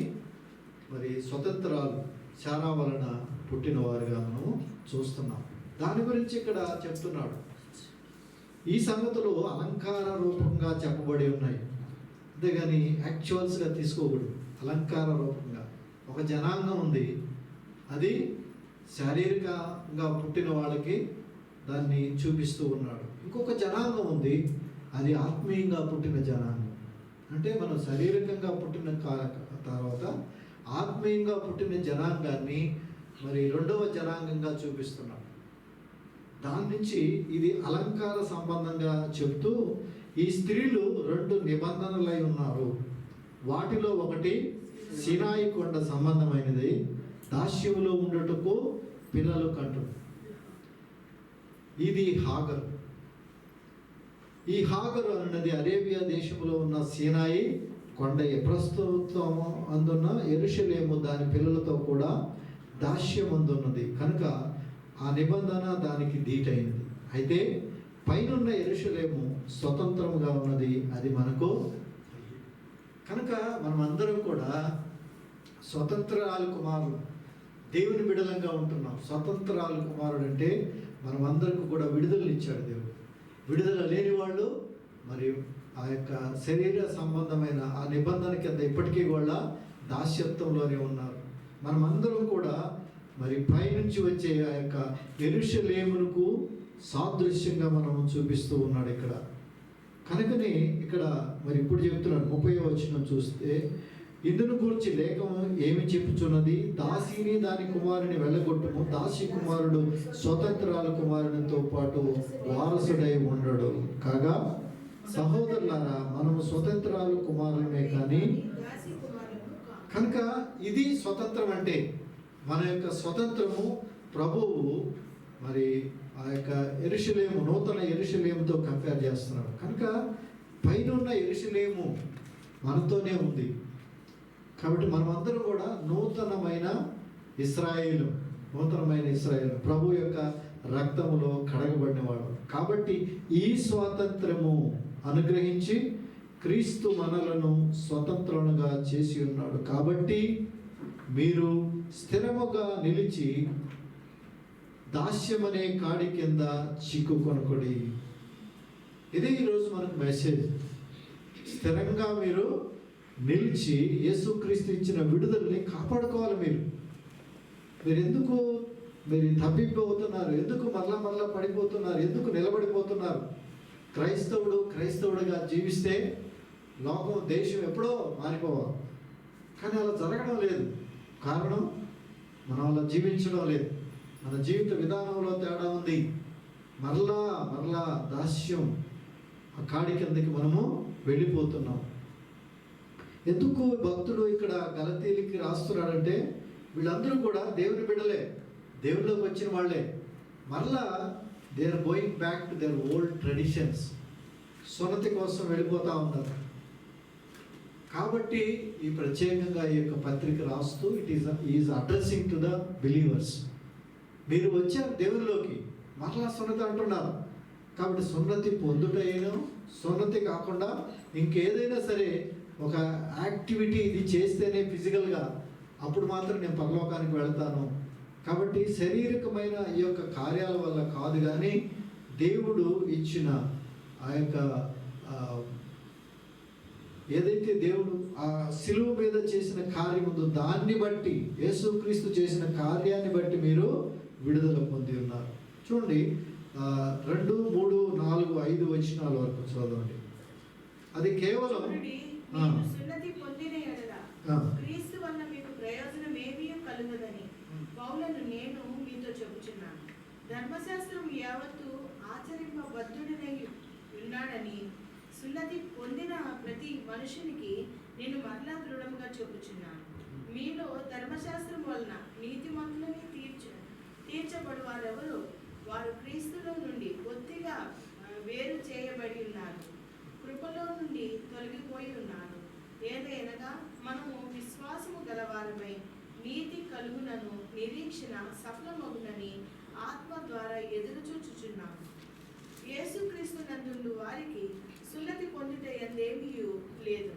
మరి స్వతంత్రాలు శారా వలన పుట్టినవారుగా మనము చూస్తున్నాం. దాని గురించి ఇక్కడ చెప్తున్నాడు. ఈ సంగతులు అలంకార రూపంగా చెప్పబడి ఉన్నాయి, అంతేగాని యాక్చువల్స్గా తీసుకోకూడదు. అలంకార రూపంగా ఒక జనాంగం ఉంది, అది శారీరకంగా పుట్టిన వాళ్ళకి దాన్ని చూపిస్తూ ఉన్నాడు. ఇంకొక జనాంగం ఉంది, అది ఆత్మీయంగా పుట్టిన జనాంగం. అంటే మనం శారీరకంగా పుట్టిన తర్వాత ఆత్మీయంగా పుట్టిన జనాంగాన్ని మరి 2వ జనాంగంగా చూపిస్తున్నాడు. దాని నుంచి ఇది అలంకార సంబంధంగా చెప్తూ ఈ స్త్రీలు 2 నిబంధనలై ఉన్నారు. వాటిలో ఒకటి సినాయి కొండ సంబంధమైనది, దాస్యములో ఉండుటకు పిల్లలు కంటు. ఇది హాగరు. ఈ హాగరు అన్నది అరేబియా దేశంలో ఉన్న సినాయి కొండ. ప్రస్తుతం అందున్న యెరూషలేము దాని పిల్లలతో కూడా దాస్యం అందున్నది కనుక ఆ నిబంధన దానికి ధీటైనది. అయితే పైనున్న యెరూషలేము స్వతంత్రముగా ఉన్నది, అది మనకు. కనుక మనమందరం కూడా స్వతంత్రాలు కుమారులు, దేవుని బిడలంగా ఉంటున్నాం. స్వతంత్రాలు కుమారుడు అంటే మనమందరికి కూడా విడుదలను ఇచ్చాడు దేవుడు. విడుదల లేని వాళ్ళు మరి ఆ యొక్క శరీర సంబంధమైన ఆ నిబంధన కింద ఇప్పటికీ కూడా దాస్యత్వంలోనే ఉన్నారు. మనమందరం కూడా మరి పైనుంచి వచ్చే ఆ యొక్క యెరూషలేమునకు సాదృశ్యంగా మనం చూపిస్తూ ఉన్నాడు ఇక్కడ. కనుకనే ఇక్కడ మరి ఇప్పుడు చెప్తున్నాడు 30వ వచనం చూస్తే, ఇందును గూర్చి లేఖము ఏమి చెప్పుచున్నది, దాసిని దాని కుమారుని వెళ్ళగొట్టుము, దాసి కుమారుడు స్వతంత్రాల కుమారునితో పాటు వారసుడై ఉండడు. కాగా సహోదరులారా, మనము స్వతంత్రాలు కుమారులమే కానీ. కనుక ఇది స్వతంత్రం అంటే మన యొక్క స్వతంత్రము ప్రభువు మరి ఆ యొక్క యెరూషలేము, నూతన యెరూషలేముతో కంపేర్ చేస్తున్నాడు. కనుక పైనున్న యెరూషలేము మనతోనే ఉంది. కాబట్టి మనమందరం కూడా నూతనమైన ఇశ్రాయేలు, ప్రభు యొక్క రక్తములో కడగబడినవాడు. కాబట్టి ఈ స్వాతంత్రము అనుగ్రహించి క్రీస్తు మనలను స్వతంత్రులుగా చేసి ఉన్నాడు. కాబట్టి మీరు స్థిరముగా నిలిచి దాస్యమనే కాడి కింద చిక్కుకొనకుడి. ఇది ఈరోజు మనకు మెసేజ్. స్థిరంగా మీరు నిలిచి యేసుక్రీస్తు ఇచ్చిన విడుదలని కాపాడుకోవాలి. మీరు ఎందుకు తప్పిపోతున్నారు? ఎందుకు మరలా పడిపోతున్నారు? ఎందుకు నిలబడిపోతున్నారు? క్రైస్తవుడిగా జీవిస్తే లోకం, దేశం ఎప్పుడో మారిపోవాలి. కానీ అలా జరగడం లేదు. కారణం, మనం అలా జీవించడం లేదు. మన జీవిత విధానంలో తేడా ఉంది. మరలా దాస్యం ఆ కాడి కిందకి మనము వెళ్ళిపోతున్నాం. ఎందుకు భక్తుడు ఇక్కడ గలతీయులకి రాస్తున్నాడంటే, వీళ్ళందరూ కూడా దేవుని బిడ్డలే, దేవునిలోకి వచ్చిన వాళ్ళే. మరలా they are going back to their old traditions. సున్నతి కోసం వెళ్ళిపోతూ ఉన్నారు. కాబట్టి ఈ ప్రత్యేకంగా ఈ యొక్క పత్రిక రాస్తూ is addressing to the believers. మీరు వచ్చారు దేవునిలోకి, మరలా సున్నతి అంటున్నారు. కాబట్టి సున్నతి పొందుటైనా, సున్నతి కాకుండా ఇంకేదైనా సరే ఒక యాక్టివిటీ ఇది చేస్తేనే ఫిజికల్గా, అప్పుడు మాత్రం నేను పరలోకానికి వెళ్తాను. కాబట్టి శారీరకమైన ఈ యొక్క కార్యాల వల్ల కాదు, కానీ దేవుడు ఇచ్చిన ఆ యొక్క ఏదైతే దేవుడు ఆ శిలువ మీద చేసిన కార్యం ఉందో దాన్ని బట్టి, యేసుక్రీస్తు చేసిన కార్యాన్ని బట్టి మీరు విడుదల పొంది ఉన్నారు. చూడండి 2, 3, 4, 5 వచనాల వరకు చదవండి. అది కేవలం సున్నతి పొందిన ఎడల క్రీస్తు వల్ల మీకు ప్రయోజనం ఏమీ కలుగదని పౌలను నేను మీతో చెబుచున్నాను. ధర్మశాస్త్రం యావత్తు ఆచరింపబద్ధుడనై ఉన్నాడని సున్నతి పొందిన ప్రతి మనుషునికి నేను మరలా దృఢంగా చెబుచున్నాను. మీలో ధర్మశాస్త్రం వలన నీతిమంతులని తీర్చబడు వారెవరు? వారు క్రీస్తులో నుండి బొత్తిగా వేరు చేయబడి ఉన్నారు, కృపలో నుండి తొలగిపోయి ఉన్నారు. ఏదైనగా మనము విశ్వాసము గలవారమై నీతి కలుగునను నిరీక్షణ సఫలమగునని ఆత్మ ద్వారా ఎదురు చూచుచున్నాము. యేసుక్రీస్తు నందుండు వారికి సున్నతి పొందుట ఎందేమీ లేదు,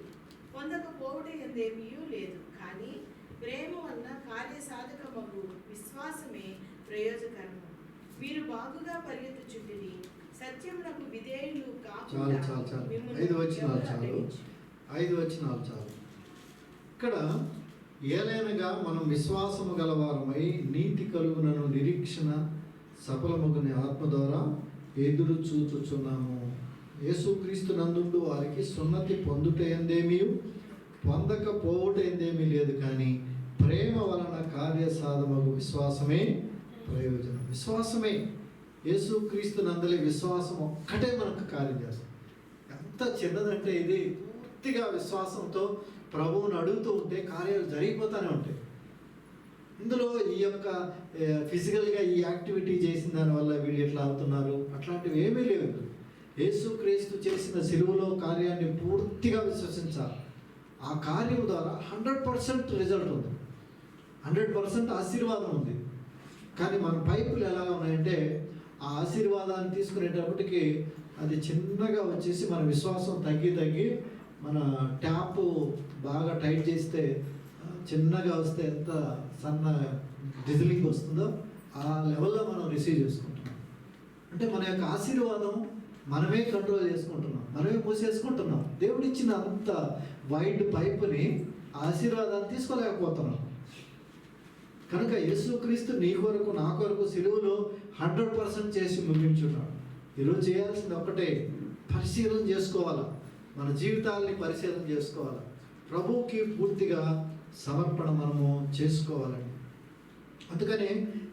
పొందకపోవుట ఎందేమీ లేదు. కానీ ప్రేమ వలన కార్యసాధకమగు విశ్వాసమే ప్రయోజకరము. మీరు బాగుగా పరిగెత్తుచుంటిరి, సత్యమునకు విధేయులు కాకుండా. 5 వచనాలు చాలు. ఇక్కడ ఏలైనగా మనం విశ్వాసము గలవారమై నీతి కలుగునను నిరీక్షణ సఫలమగుని ఆత్మ ద్వారా ఎదురు చూచుచున్నాము. యేసుక్రీస్తు నందుండు వారికి సున్నతి పొందుట ఎందేమీ పొందకపోవుట ఎందేమీ లేదు, కానీ ప్రేమ వలన కార్యసాధమగు విశ్వాసమే ప్రయోజనం. విశ్వాసమే, యేసుక్రీస్తు నందలి విశ్వాసం ఒక్కటే మనకు కార్యం చేస్తుంది. ఎంత చిన్నదంటే ఇది, పూర్తిగా విశ్వాసంతో ప్రభువుని అడుగుతూ ఉంటే కార్యాలు జరిగిపోతూనే ఉంటాయి. ఇందులో ఈ యొక్క ఫిజికల్గా ఈ యాక్టివిటీ చేసిన దానివల్ల వీళ్ళు ఎట్లా అవుతున్నారు, అట్లాంటివి ఏమీ లేవు. యేసుక్రీస్తు చేసిన సిలువలో కార్యాన్ని పూర్తిగా విశ్వసించాలి. ఆ కార్యం ద్వారా 100% రిజల్ట్ ఉంది, 100% ఆశీర్వాదం ఉంది. కానీ మన పైపులు ఎలా ఉన్నాయంటే, ఆ ఆశీర్వాదాన్ని తీసుకునేటప్పటికి అది చిన్నగా వచ్చేసి మన విశ్వాసం తగ్గి మన ట్యాప్ బాగా టైట్ చేస్తే చిన్నగా వస్తే ఎంత సన్న డిజిలింగ్ వస్తుందో ఆ లెవెల్లో మనం రిసీవ్ చేసుకుంటున్నాం. అంటే మన యొక్క ఆశీర్వాదం మనమే కంట్రోల్ చేసుకుంటున్నాం, మనమే మూసేసుకుంటున్నాం. దేవుడు ఇచ్చిన అంత వైడ్ పైపుని ఆశీర్వాదాన్ని తీసుకోలేకపోతున్నాం. కనుక యేసుక్రీస్తు నీ కొరకు నా కొరకు సిలువలో 100% చేసి ముగించున్నాడు. ఈరోజు చేయాల్సింది ఒక్కటే, పరిశీలన చేసుకోవాలా, మన జీవితాలని పరిశీలన చేసుకోవాలి, ప్రభువుకి పూర్తిగా సమర్పణ మనము చేసుకోవాలండి. అందుకనే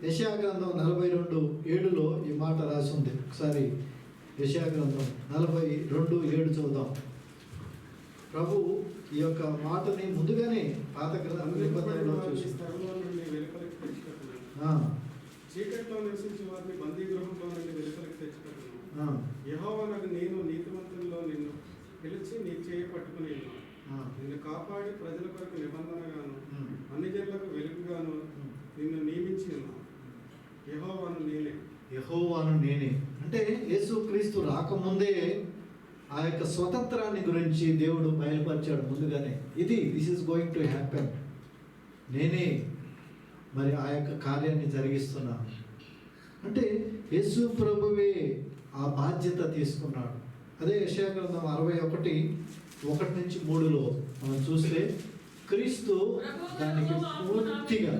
యెషయా గ్రంథం 42:7 ఈ మాట రాసి ఉంది. ఒకసారి యెషయా గ్రంథం 42:7 చూద్దాం. ప్రభు ఈ యొక్క మాటని ముందుగానే పాత నిబంధనలో చూసి చీకట్లో నివసించే వారిని బందీ గృహంలో నుండి వెలుపలికి తెచ్చుకుంటున్నాను. యెహోవానగు నేను నీతిమంతుల్లో నిన్ను పిలిచి నీ చేయి పట్టుకుని నిన్ను కాపాడి ప్రజల కొరకు నిబంధనగాను అన్ని జనులకు వెలుగుగాను నిన్ను నియమించి ఉన్నాను. యెహోవాను నేనే అంటే యేసుక్రీస్తు రాకముందే ఆ యొక్క స్వతంత్రాన్ని గురించి దేవుడు బయలుపరిచాడు ముందుగానే. This is going to happen. నేనే మరి ఆ యొక్క కార్యాన్ని జరిగిస్తున్నాను అంటే యేసు ప్రభువే ఆ బాధ్యత తీసుకున్నాడు. అదే యెషయా గ్రంథం 61:1-3 మనం చూస్తే క్రీస్తు దానికి పూర్తిగా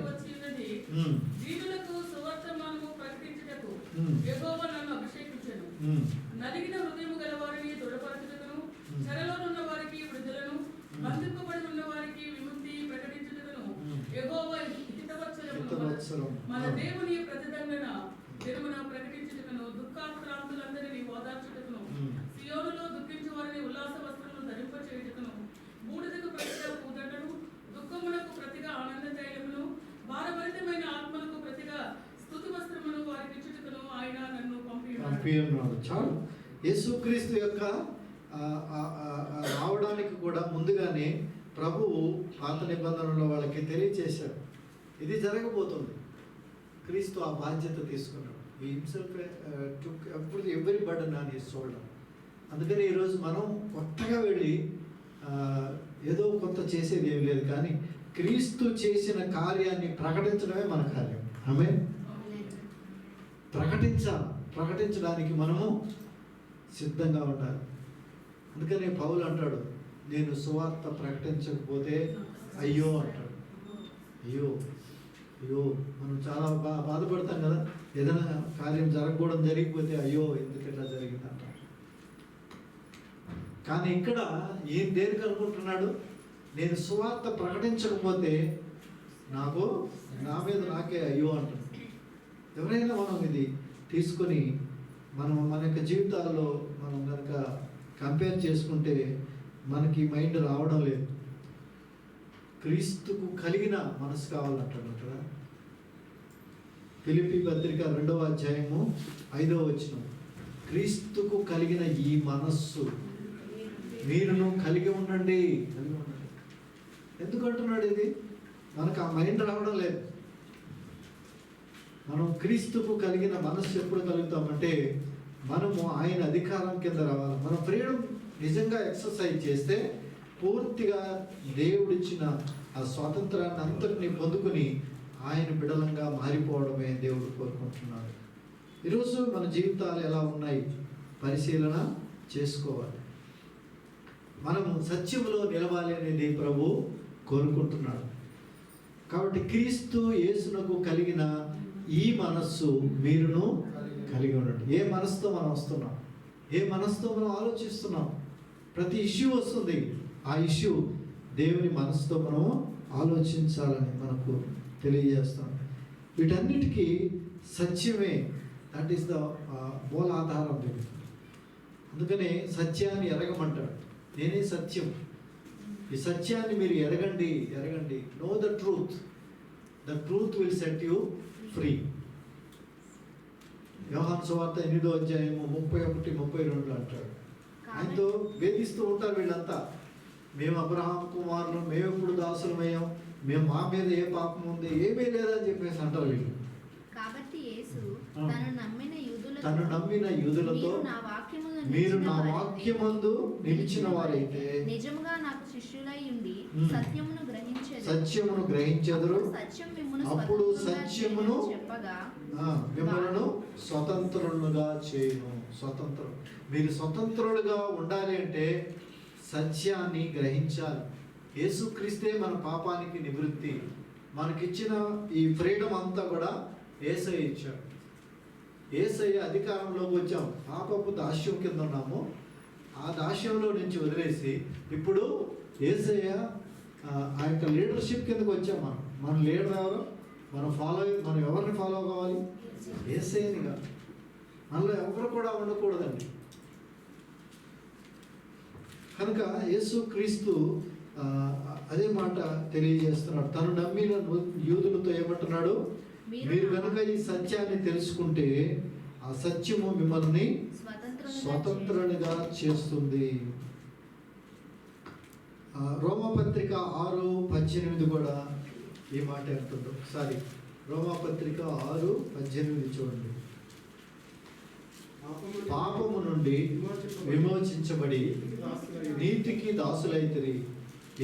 దీనులకు సువర్తమానము ప్రకటించుటకు యెహోవా నన్ను అభిషేకించెను. నలిగిన హృదయము గల వారిని దృఢపరచుటకును, చెరలో ఉన్న వారికి విడుదలను, బంధింపబడి ఉన్న వారికి విముక్తి ప్రకటించుటకును యెహోవా హితవత్సరమును మన దేవుని ప్రతిదండన దినమున ప్రకటించుటకును, దుఃఖాక్రాంతులందరినీ ఓదార్చుటకును, సియోనులో దుఃఖించు వారిని ఉల్లాస వస్త్రములు ధరింపచేయుటకును, బూడిదకు ప్రతిగా పూదండను, దుఃఖములకు ప్రతిగా ఆనంద తైలమును, భారభరితమైన ఆత్మలకు ప్రతిగా స్తుతి వస్త్రమును వారికి ఇచ్చుటకును ఆయన నన్ను పంపియున్నాడు. చాలు. యేసుక్రీస్తు యొక్క రావడానికి కూడా ముందుగానే ప్రభువు పాత నిబంధనలో వాళ్ళకి తెలియచేశాడు, ఇది జరగబోతుంది. క్రీస్తు ఆ బాధ్యత తీసుకున్నాడు. ఈ himself took every burden on his shoulder. అందుకని ఈరోజు మనం కొత్తగా వెళ్ళి ఏదో కొంత చేసేది ఏమి లేదు, కానీ క్రీస్తు చేసిన కార్యాన్ని ప్రకటించడమే మన కార్యం. ఆమేన్. ప్రకటించడానికి మనము సిద్ధంగా ఉండాలి. అందుకని పౌలు అంటాడు, నేను సువార్త ప్రకటించకపోతే అయ్యో అంటాడు. అయ్యో మనం చాలా బాధపడతాం కదా, ఏదైనా కార్యం జరగకూడదు జరిగిపోతే అయ్యో ఎందుకు ఇట్లా జరిగిందంట. కానీ ఇక్కడ ఏం దేనికి అనుకుంటున్నాడు, నేను సువార్త ప్రకటించకపోతే నా మీద నాకే అయ్యో అంటున్నాడు. ఎవరైనా మనం ఇది తీసుకొని మన యొక్క జీవితాల్లో మనం కనుక కంపేర్ చేసుకుంటే మనకి మైండ్ రావడం లేదు. క్రీస్తుకు కలిగిన మనసు కావాలంటాడు కదా. ఫిలిప్పీ పత్రిక 2:5 క్రీస్తుకు కలిగిన ఈ మనస్సు మీరును కలిగి ఉండండి. ఎందుకు అంటున్నాడు ఇది? మనకు ఆ మైండ్ రావడం లేదు. మనం క్రీస్తుకు కలిగిన మనస్సు ఎప్పుడు కలుగుతామంటే మనము ఆయన అధికారం కింద రావాలి. మన ఫ్రీడమ్ నిజంగా ఎక్సర్సైజ్ చేస్తే పూర్తిగా దేవుడిచ్చిన ఆ స్వాతంత్రాన్ని అంతటిని పొందుకుని ఆయన బిడలంగా మారిపోవడమే దేవుడు కోరుకుంటున్నాడు. ఈరోజు మన జీవితాలు ఎలా ఉన్నాయి పరిశీలన చేసుకోవాలి. మనము సత్యములో నిలవాలి అనేది ప్రభు కోరుకుంటున్నాడు. కాబట్టి క్రీస్తు యేసునకు కలిగిన ఈ మనస్సు మీరును కలిగి ఉండండి. ఏ మనసుతో మనం వస్తున్నాం, ఏ మనసుతో మనం ఆలోచిస్తున్నాం. ప్రతి ఇష్యూ వస్తుంది, ఆ ఇష్యూ దేవుని మనసుతో మనము ఆలోచించాలని మనకు తెలియజేస్తాం. వీటన్నిటికీ సత్యమే, దట్ ఈస్ ద మూలాధారం. అందుకనే సత్యాన్ని ఎరగమంటాడు. నేనే సత్యం. ఈ సత్యాన్ని మీరు ఎరగండి. Know the truth will set you free. యోహాను సువార్త 8:31-32 అంటాడు. ఆయనతో వేధిస్తూ ఉంటారు వీళ్ళంతా. మేము అబ్రహాం కుమారులు, మేము ఇప్పుడు దాసులమయ్యాం, మా మీద ఏ పాపం ఉంది, ఏమీ లేదని చెప్పేసి అంటారు వీళ్ళు. కాబట్టి యేసు తను నమ్మిన యూదులతో మీరు నా వాక్యమందు నిలిచిన వారైతే నిజముగా నాకు శిష్యులై ఉండి సత్యమును గ్రహించెదరు. అప్పుడు సత్యమును మిమ్మలను స్వతంత్రులుగా చేయును. మీరు స్వతంత్రులుగా ఉండాలి అంటే సత్యాన్ని గ్రహించాలి. యేసుక్రీస్తే మన పాపానికి నివృత్తి. మనకిచ్చిన ఈ ఫ్రీడమ్ అంతా కూడా యేసయ్య ఇచ్చాడు. యేసయ్య అధికారంలోకి వచ్చాం. పాపపు దాస్యం కింద ఉన్నాము. ఆ దాస్యంలో నుంచి వదిలేసి ఇప్పుడు యేసయ్య ఆ యొక్క లీడర్షిప్ కిందకు వచ్చాం. మన లీడర్ ఎవరు? మనం ఎవరిని ఫాలో కావాలి? యేసయ్యని కాదు. మనలో ఎవరు కూడా ఉండకూడదండి. కనుక యేసుక్రీస్తు అదే మాట తెలియజేస్తున్నాడు. తను నమ్మిన యూదులతో ఏమంటున్నాడు? మీరు కనుక ఈ సత్యాన్ని తెలుసుకుంటే ఆ సత్యము మిమ్మల్ని స్వతంత్రులుగా చేస్తుంది. రోమపత్రిక 6:18 కూడా ఈ మాట అంటుంది. ఒకసారి రోమపత్రిక 6:18 చూడండి. పాపము నుండి విమోచించబడి నీతికి దాసులైతిరి.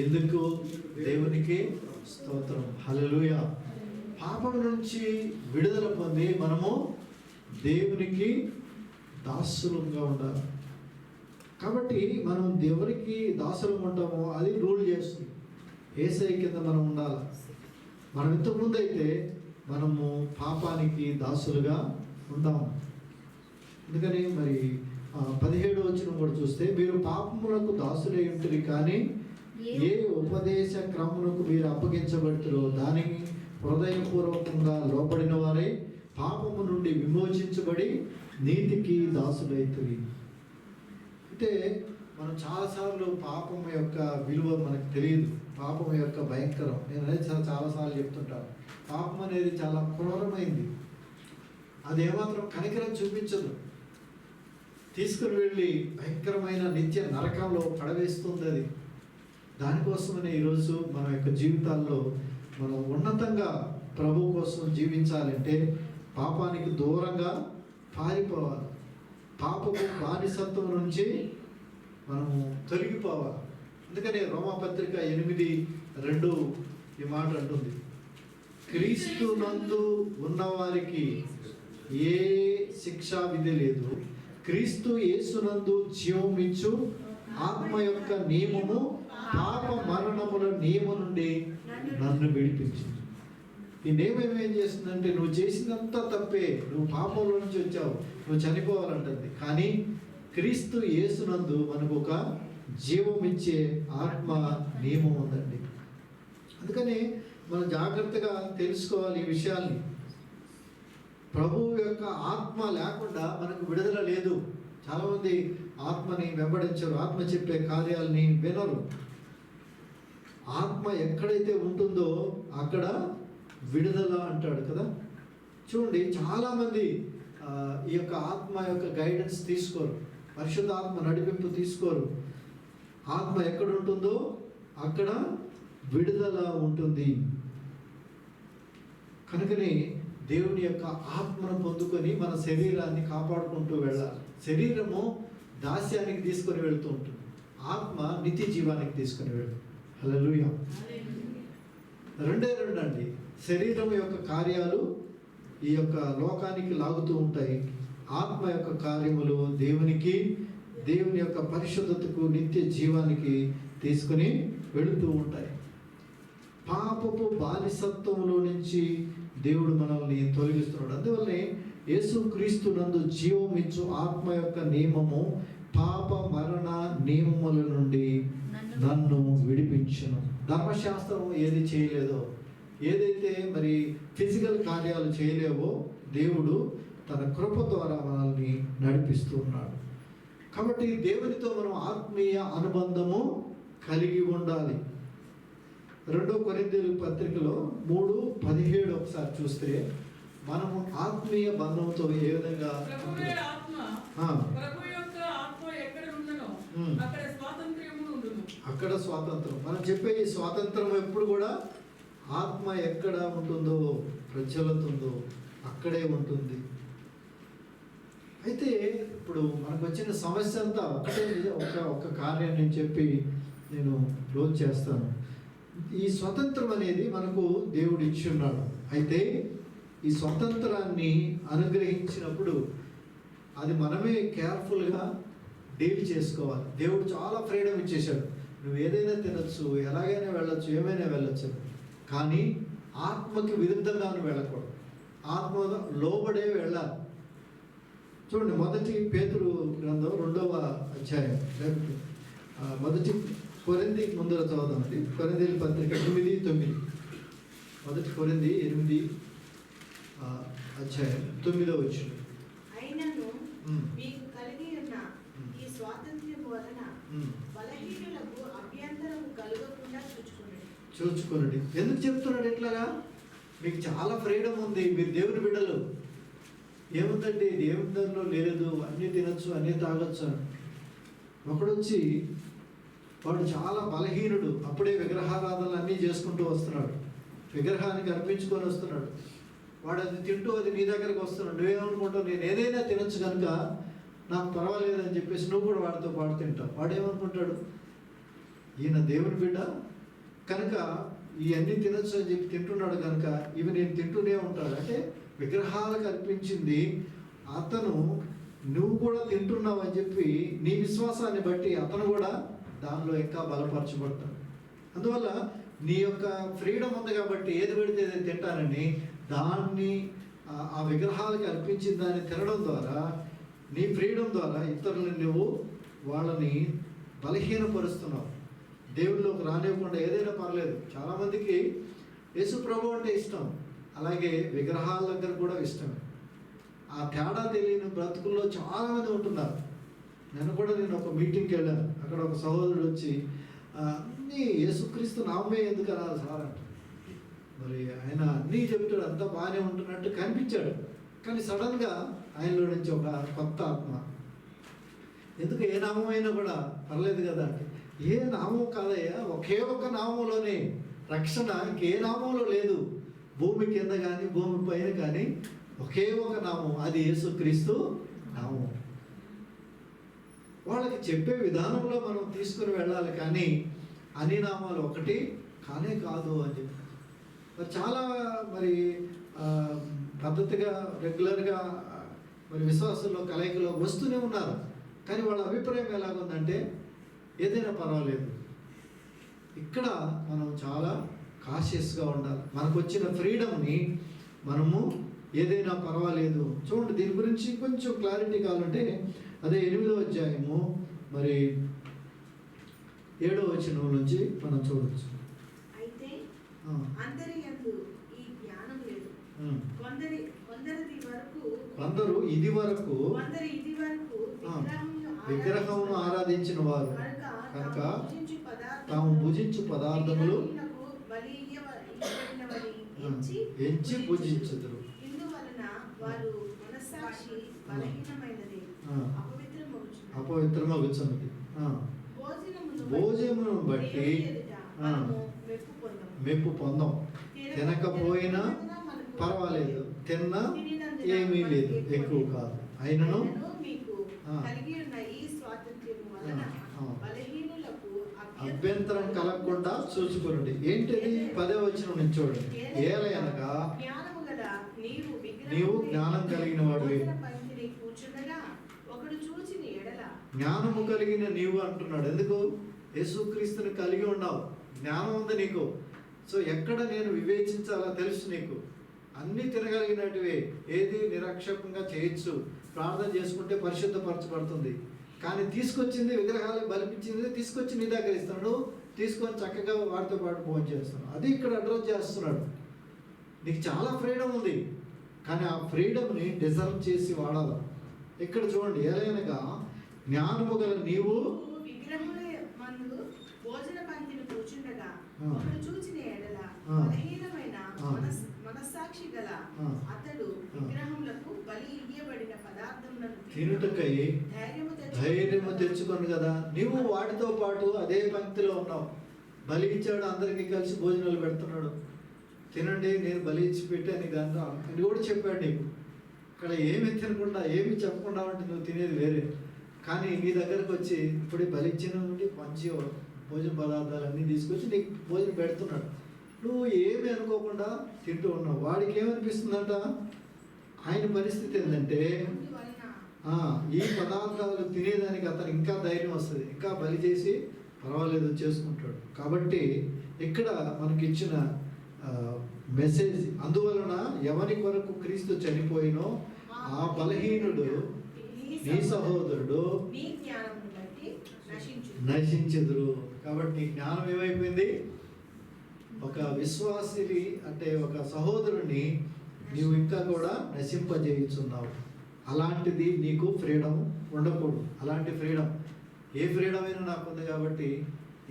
ఎందుకు? దేవునికి స్తోత్రం, హల్లెలూయా. పాపం నుంచి విడుదల పొంది మనము దేవునికి దాసులుగా ఉండాలి. కాబట్టి మనం దేవునికి దాసులుగా ఉంటామో అది రూల్ చేస్తుంది. యేసయ్య కింద మనం ఉండాలి. మనం ఇంతకుముందు అయితే మనము పాపానికి దాసులుగా ఉంటాము. అందుకని మరి 17వ వచనం కూడా చూస్తే, మీరు పాపములకు దాసులై ఉంటుంది, కానీ ఏ ఉపదేశ క్రమమునకు మీరు అప్పగించబడుతురో దానికి హృదయపూర్వకంగా లోబడిన వారే పాపము నుండి విమోచించబడి నీతికి దాసులైతురి. అంటే మనం చాలాసార్లు పాపం యొక్క విలువ మనకు తెలియదు, పాపం యొక్క భయంకరం. నేను అనేది చాలాసార్లు చెప్తుంటాను, పాపం అనేది చాలా క్రూరమైంది. అది ఏమాత్రం కనికరం చూపించదు, తీసుకుని వెళ్ళి భయంకరమైన నిత్య నరకంలో పడవేస్తుంది అది. దానికోసమనే ఈరోజు మన యొక్క జీవితాల్లో మనం ఉన్నతంగా ప్రభు కోసం జీవించాలంటే పాపానికి దూరంగా పారిపోవాలి. పాపము బానిసత్వం నుంచి మనము తొలగిపోవాలి. అందుకనే రోమాపత్రిక 8:2 ఈ మాట అంటుంది, క్రీస్తు నందు ఉన్నవారికి ఏ శిక్షా విధి లేదు, క్రీస్తు యేసునందు జీవమిచ్చు ఆత్మ యొక్క నియమము పాప మరణముల నియమం నుండి నన్ను విడిపించింది. ఈ నియమం ఏం చేస్తుందంటే, నువ్వు చేసినంత తప్పే, నువ్వు పాపంలో నుంచి వచ్చావు, నువ్వు చనిపోవాలంటుంది. కానీ క్రీస్తు యేసునందు మనకు ఒక జీవం ఇచ్చే ఆత్మ నియమం ఉందండి. అందుకని మనం జాగ్రత్తగా తెలుసుకోవాలి ఈ విషయాల్ని. ప్రభువు యొక్క ఆత్మ లేకుండా మనకు విడుదల లేదు. చాలామంది ఆత్మని వెంబడించరు, ఆత్మ చెప్పే కార్యాలని వినరు. ఆత్మ ఎక్కడైతే ఉంటుందో అక్కడ విడుదల అంటాడు కదా. చూడండి, చాలామంది ఈ యొక్క ఆత్మ యొక్క గైడెన్స్ తీసుకోరు, పరిశుద్ధ ఆత్మ నడిపింపు తీసుకోరు. ఆత్మ ఎక్కడ ఉంటుందో అక్కడ విడుదల ఉంటుంది. కనుకనే దేవుని యొక్క ఆత్మను పొందుకొని మన శరీరాన్ని కాపాడుకుంటూ వెళ్ళాలి. శరీరము దాస్యానికి తీసుకొని వెళ్తూ ఉంటుంది, ఆత్మ నిత్య జీవానికి తీసుకొని వెళ్తుంది. హల్లెలూయా. 2 అండి. శరీరం యొక్క కార్యాలు ఈ యొక్క లోకానికి లాగుతూ ఉంటాయి, ఆత్మ యొక్క కార్యములు దేవుని యొక్క పరిశుద్ధతకు నిత్య జీవానికి తీసుకుని వెళుతూ ఉంటాయి. పాపపు బానిసత్వంలో నుంచి దేవుడు మనల్ని తొలగిస్తున్నాడు. అందువల్లనే యేసుక్రీస్తు నందు జీవం ఇచ్చు ఆత్మ యొక్క నియమము పాప మరణ నియమముల నుండి నన్ను విడిపించును. ధర్మశాస్త్రం ఏది చేయలేదో, ఏదైతే మరి ఫిజికల్ కార్యాలు చేయలేవో దేవుడు తన కృప ద్వారా మనల్ని నడిపిస్తూ ఉన్నాడు. కాబట్టి దేవునితో మనం ఆత్మీయ అనుబంధము కలిగి ఉండాలి. 2 కొరింథీయుల పత్రికలో 3:17 ఒకసారి చూస్తే మనము ఆత్మీయ బంధంతో ఏ విధంగా అక్కడ స్వాతంత్రం. మనం చెప్పే ఈ స్వాతంత్రం ఎప్పుడు కూడా ఆత్మ ఎక్కడ ఉంటుందో, ప్రజ్వలుతుందో అక్కడే ఉంటుంది. అయితే ఇప్పుడు మనకు వచ్చిన సమస్య అంతా ఒకటే, ఒక కార్యం నేను చెప్పి నేను క్లోజ్ చేస్తాను. ఈ స్వతంత్రం అనేది మనకు దేవుడు ఇచ్చి ఉన్నాడు. అయితే ఈ స్వతంత్రాన్ని అనుగ్రహించినప్పుడు అది మనమే కేర్ఫుల్గా డీల్ చేసుకోవాలి. దేవుడు చాలా ఫ్రీడమ్ ఇచ్చేశాడు, నువ్వు ఏదైనా తినచ్చు, ఎలాగైనా వెళ్ళొచ్చు, ఏమైనా వెళ్ళొచ్చు. కానీ ఆత్మకి విరుద్ధంగా నువ్వు వెళ్ళకూడదు, ఆత్మ లోబడే వెళ్ళాలి. చూడండి, 1 పేతురు గ్రంథం 2వ అధ్యాయం, మొదటి కొరింథీకి ముందర చదువుదామండి. కొరింథీయుల పత్రిక 8:9. 1 కొరింథీ 8 అధ్యాయం 9వ వచనం. అయినను మీకు కలిగి ఉన్న ఈ స్వాతంత్ర్యం వలన బలహీనులకు అభ్యంతరము కలుగకుండా చూచుకోండి. ఎందుకు చెప్తున్నాడు ఇట్లాగా? మీకు చాలా ఫ్రీడమ్ ఉంది, మీరు దేవుని బిడ్డలు. ఏముందండి, దేవుని దానిలో లేదు, అన్నీ తినచ్చు, అన్నీ తాగొచ్చు. ఒకడొచ్చి వాడు చాలా బలహీనుడు, అప్పుడే విగ్రహారాధనలు అన్నీ చేసుకుంటూ వస్తున్నాడు, విగ్రహానికి అర్పించుకొని వస్తున్నాడు. వాడు అది తింటూ అది నీ దగ్గరకు వస్తున్నాడు. నువ్వేమనుకుంటావు, నేను ఏదైనా తినొచ్చు కనుక నాకు పర్వాలేదని చెప్పేసి నువ్వు కూడా వాడితో పాటు తింటావు. వాడు ఏమనుకుంటాడు, ఈయన దేవుని బిడ్డ కనుక ఇవన్నీ తినొచ్చు అని చెప్పి తింటున్నాడు కనుక ఇవి నేను తింటూనే ఉంటాడు. అంటే విగ్రహాలకు అర్పించింది అతను నువ్వు కూడా తింటున్నావు అని చెప్పి నీ విశ్వాసాన్ని బట్టి అతను కూడా దానిలో ఇంకా బలపరచబడతాడు. అందువల్ల నీ యొక్క ఫ్రీడమ్ ఉంది కాబట్టి ఏది పెడితే ఏది తింటానని దాన్ని ఆ విగ్రహాలకు అర్పించిన దాన్ని తినడం ద్వారా నీ ఫ్రీడమ్ ద్వారా ఇతరులను నువ్వు వాళ్ళని బలహీనపరుస్తున్నావు. దేవుళ్ళలోకి రానివ్వకుండా ఏదైనా పర్లేదు. చాలామందికి యేసు ప్రభు అంటే ఇష్టం, అలాగే విగ్రహాల దగ్గర కూడా ఇష్టం. ఆ తేడా తెలియని బ్రతుకుల్లో చాలామంది ఉంటున్నారు. నేను ఒక మీటింగ్కి వెళ్ళాను. అక్కడ ఒక సహోదరుడు వచ్చి అన్నీ యేసుక్రీస్తు నామే ఎందుకు అన్నారు సార్ అంట. మరి ఆయన అన్నీ చెప్తాడు, అంతా బాగానే ఉంటున్నట్టు కనిపించాడు. కానీ సడన్గా ఆయనలో నుంచి ఒక కొత్త ఆత్మ, ఎందుకు ఏ నామం అయినా కూడా పర్లేదు కదా అంటే, ఏ నామం కాదయ్యా, ఒకే ఒక నామంలోనే రక్షణ, ఇంకే నామంలో లేదు. భూమి కింద కానీ భూమి పైన కానీ ఒకే ఒక నామం, అది యేసుక్రీస్తు నామం. వాళ్ళకి చెప్పే విధానంలో మనం తీసుకుని వెళ్ళాలి, కానీ అన్ని నామాలు ఒకటి కానే కాదు అని చెప్పి మరి చాలా పద్ధతిగా రెగ్యులర్గా విశ్వాసంలో కలయికలో వస్తూనే ఉన్నారు. కానీ వాళ్ళ అభిప్రాయం ఎలాగుందంటే ఏదైనా పర్వాలేదు. ఇక్కడ మనం చాలా కాషియస్గా ఉండాలి. మనకు వచ్చిన ఫ్రీడమ్ని మనము ఏదైనా పర్వాలేదు. చూడండి, దీని గురించి కొంచెం క్లారిటీ కావాలంటే అదే 8వ అధ్యాయము 7వ వచనం నుంచి మనం చూడవచ్చు. అయితే అందరి యందు ఈ జ్ఞానం లేదు. కొందరు ఇది వరకు విగ్రహమును ఆరాధించిన వారు కనుక తాము భుజించు పదార్థములు ఎంచి పూజించుదురు. ఇందువలన వారు మనస్సాక్షి బలహీనమైనది, అపవిత్రమగుచున్నది. భోజనమును బట్టి మెప్పు పొందం. తినకపోయినా పర్వాలేదు, తిన్నా ఏమీ లేదు, ఎక్కువ కాదు. అయినను అభ్యంతరం కలగకుండా చూసుకునండి. ఏంటిది? 10వ వచనం నుంచి చూడండి. ఏలయనగా నీవు జ్ఞానం కలిగిన వాడివి. జ్ఞానము కలిగిన నీవు అంటున్నాడు. ఎందుకు? యేసుక్రీస్తుని కలిగి ఉన్నావు, జ్ఞానం ఉంది నీకు. సో ఎక్కడ నేను వివేచించాలా తెలుసు నీకు. అన్నీ తినగలిగినటివే, ఏది నిరక్షేపంగా చేయొచ్చు, ప్రార్థన చేసుకుంటే పరిశుద్ధపరచబడుతుంది. కానీ తీసుకొచ్చింది విగ్రహాలకు బలిపించింది తీసుకొచ్చి నీ దగ్గర ఇస్తున్నాడు, తీసుకొని చక్కగా వాటితో పాటు భోజనం చేస్తున్నాడు. అది ఇక్కడ అడ్రస్ చేస్తున్నాడు. నీకు చాలా ఫ్రీడమ్ ఉంది, కానీ ఆ ఫ్రీడమ్ని డిజర్వ్ చేసి వాడాలి. ఇక్కడ చూడండి, ఏలైనగా జ్ఞానము గల నీవు భోజన పంక్తిని కూర్చుండగా ఒకడు చూచిన ఎడల బలహీనమైన మనస్సాక్షి గల అతడు విగ్రహములకు బలి ఇయ్యబడిన పదార్థములను తినుటకై ధైర్యము తెచ్చుకొని కదా. నీవు వాటితో పాటు అదే పంక్తిలో ఉన్నావు. బలి ఇచ్చాడు, అందరికీ కలిసి భోజనాలు పెడుతున్నాడు. తినండి, నేను బలి ఇచ్చి పెట్టాను దాంట్లో అని కూడా చెప్పాడు నీకు. ఇక్కడ ఏమి తినకుండా ఏమి చెప్పకుండా ఉంటే నువ్వు తినేది వేరే. కానీ నీ దగ్గరకు వచ్చి ఇప్పుడే బలి ఇచ్చిన నుండి మంచి భోజన పదార్థాలు అన్నీ తీసుకొచ్చి నీకు భోజనం పెడుతున్నాడు. నువ్వు ఏమి అనుకోకుండా తింటూ ఉన్నావు. వాడికి ఏమనిపిస్తుందంట? ఆయన పరిస్థితి ఏంటంటే ఈ పదార్థాలు తినేదానికి అతను ఇంకా ధైర్యం వస్తుంది, ఇంకా బలి చేసి పర్వాలేదు చేసుకుంటాడు. కాబట్టి ఇక్కడ మనకిచ్చిన మెసేజ్, అందువలన ఎవరి కొరకు క్రీస్తు చనిపోయినో ఆ బలహీనుడు నీ సహోదరుడు నశించెదరు. కాబట్టి జ్ఞానం ఏమైపోయింది? ఒక విశ్వాసిని అంటే ఒక సహోదరుని నీవు ఇంకా కూడా నశింపజేయుచున్నావు. అలాంటిది నీకు ఫ్రీడమ్ ఉండకూడదు. అలాంటి ఫ్రీడమ్, ఏ ఫ్రీడమ్ అయినా నాకు ఉంది కాబట్టి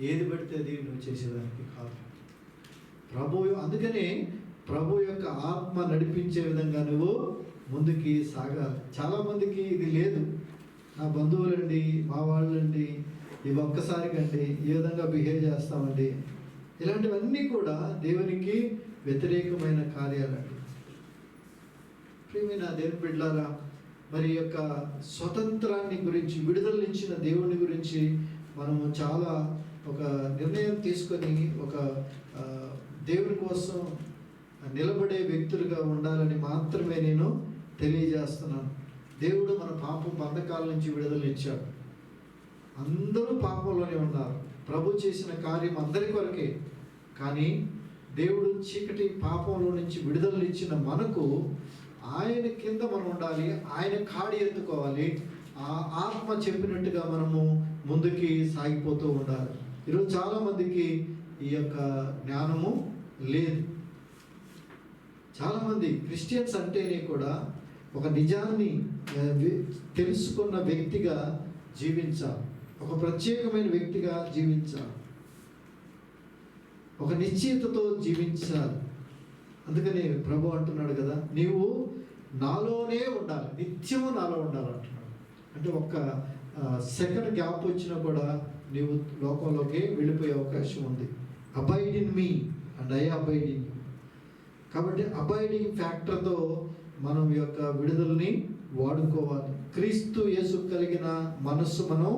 ఏది పెడితే అది నువ్వు చేసేదానికి కాదు. అందుకని ప్రభు యొక్క ఆత్మ నడిపించే విధంగా నువ్వు ముందుకి సాగాలి. చాలామందికి ఇది లేదు. నా బంధువులండి, మా వాళ్ళండి, ఇవి ఒక్కసారికండి ఈ విధంగా బిహేవ్ చేస్తామండి. ఇలాంటివన్నీ కూడా దేవునికి వ్యతిరేకమైన కార్యాలండి. ప్రియమైన దేవుని బిడ్డలారా, మరి యొక్క స్వతంత్రాన్ని గురించి, విడుదలనిచ్చిన దేవుని గురించి మనము చాలా ఒక నిర్ణయం తీసుకొని ఒక దేవుని కోసం నిలబడే వ్యక్తులుగా ఉండాలని మాత్రమే నేను తెలియజేస్తున్నాను. దేవుడు మన పాపం బంధకాల నుంచి విడుదల ఇచ్చాడు. అందరూ పాపంలోనే ఉన్నారు. ప్రభు చేసిన కార్యం అందరి కొరకే. కానీ దేవుడు చీకటి పాపంలో నుంచి విడుదల ఇచ్చిన మనకు ఆయన కింద మనం ఉండాలి, ఆయన కాడి ఎత్తుకోవాలి, ఆ ఆత్మ చెప్పినట్టుగా మనము ముందుకి సాగిపోతూ ఉండాలి. ఈరోజు చాలామందికి ఈ యొక్క జ్ఞానము లేదు. చాలామంది క్రిస్టియన్స్ అంటేనే కూడా ఒక నిజాన్ని తెలుసుకున్న వ్యక్తిగా జీవించాలి, ఒక ప్రత్యేకమైన వ్యక్తిగా జీవించాలి, ఒక నిశ్చయితతో జీవించాలి. అందుకని ప్రభు అంటున్నాడు కదా, నీవు నాలోనే ఉండాలి, నిత్యము నాలో ఉండాలి అంటున్నాడు. అంటే ఒక్క సెకండ్ గ్యాప్ వచ్చినా కూడా నీవు లోకంలోకి వెళ్ళిపోయే అవకాశం ఉంది. Abide in me and I abide in you. కాబట్టి అబైడింగ్ ఫ్యాక్టర్తో మనం యొక్క విడుదలని వాడుకోవాలి. క్రీస్తు యేసు కలిగిన మనస్సు మనం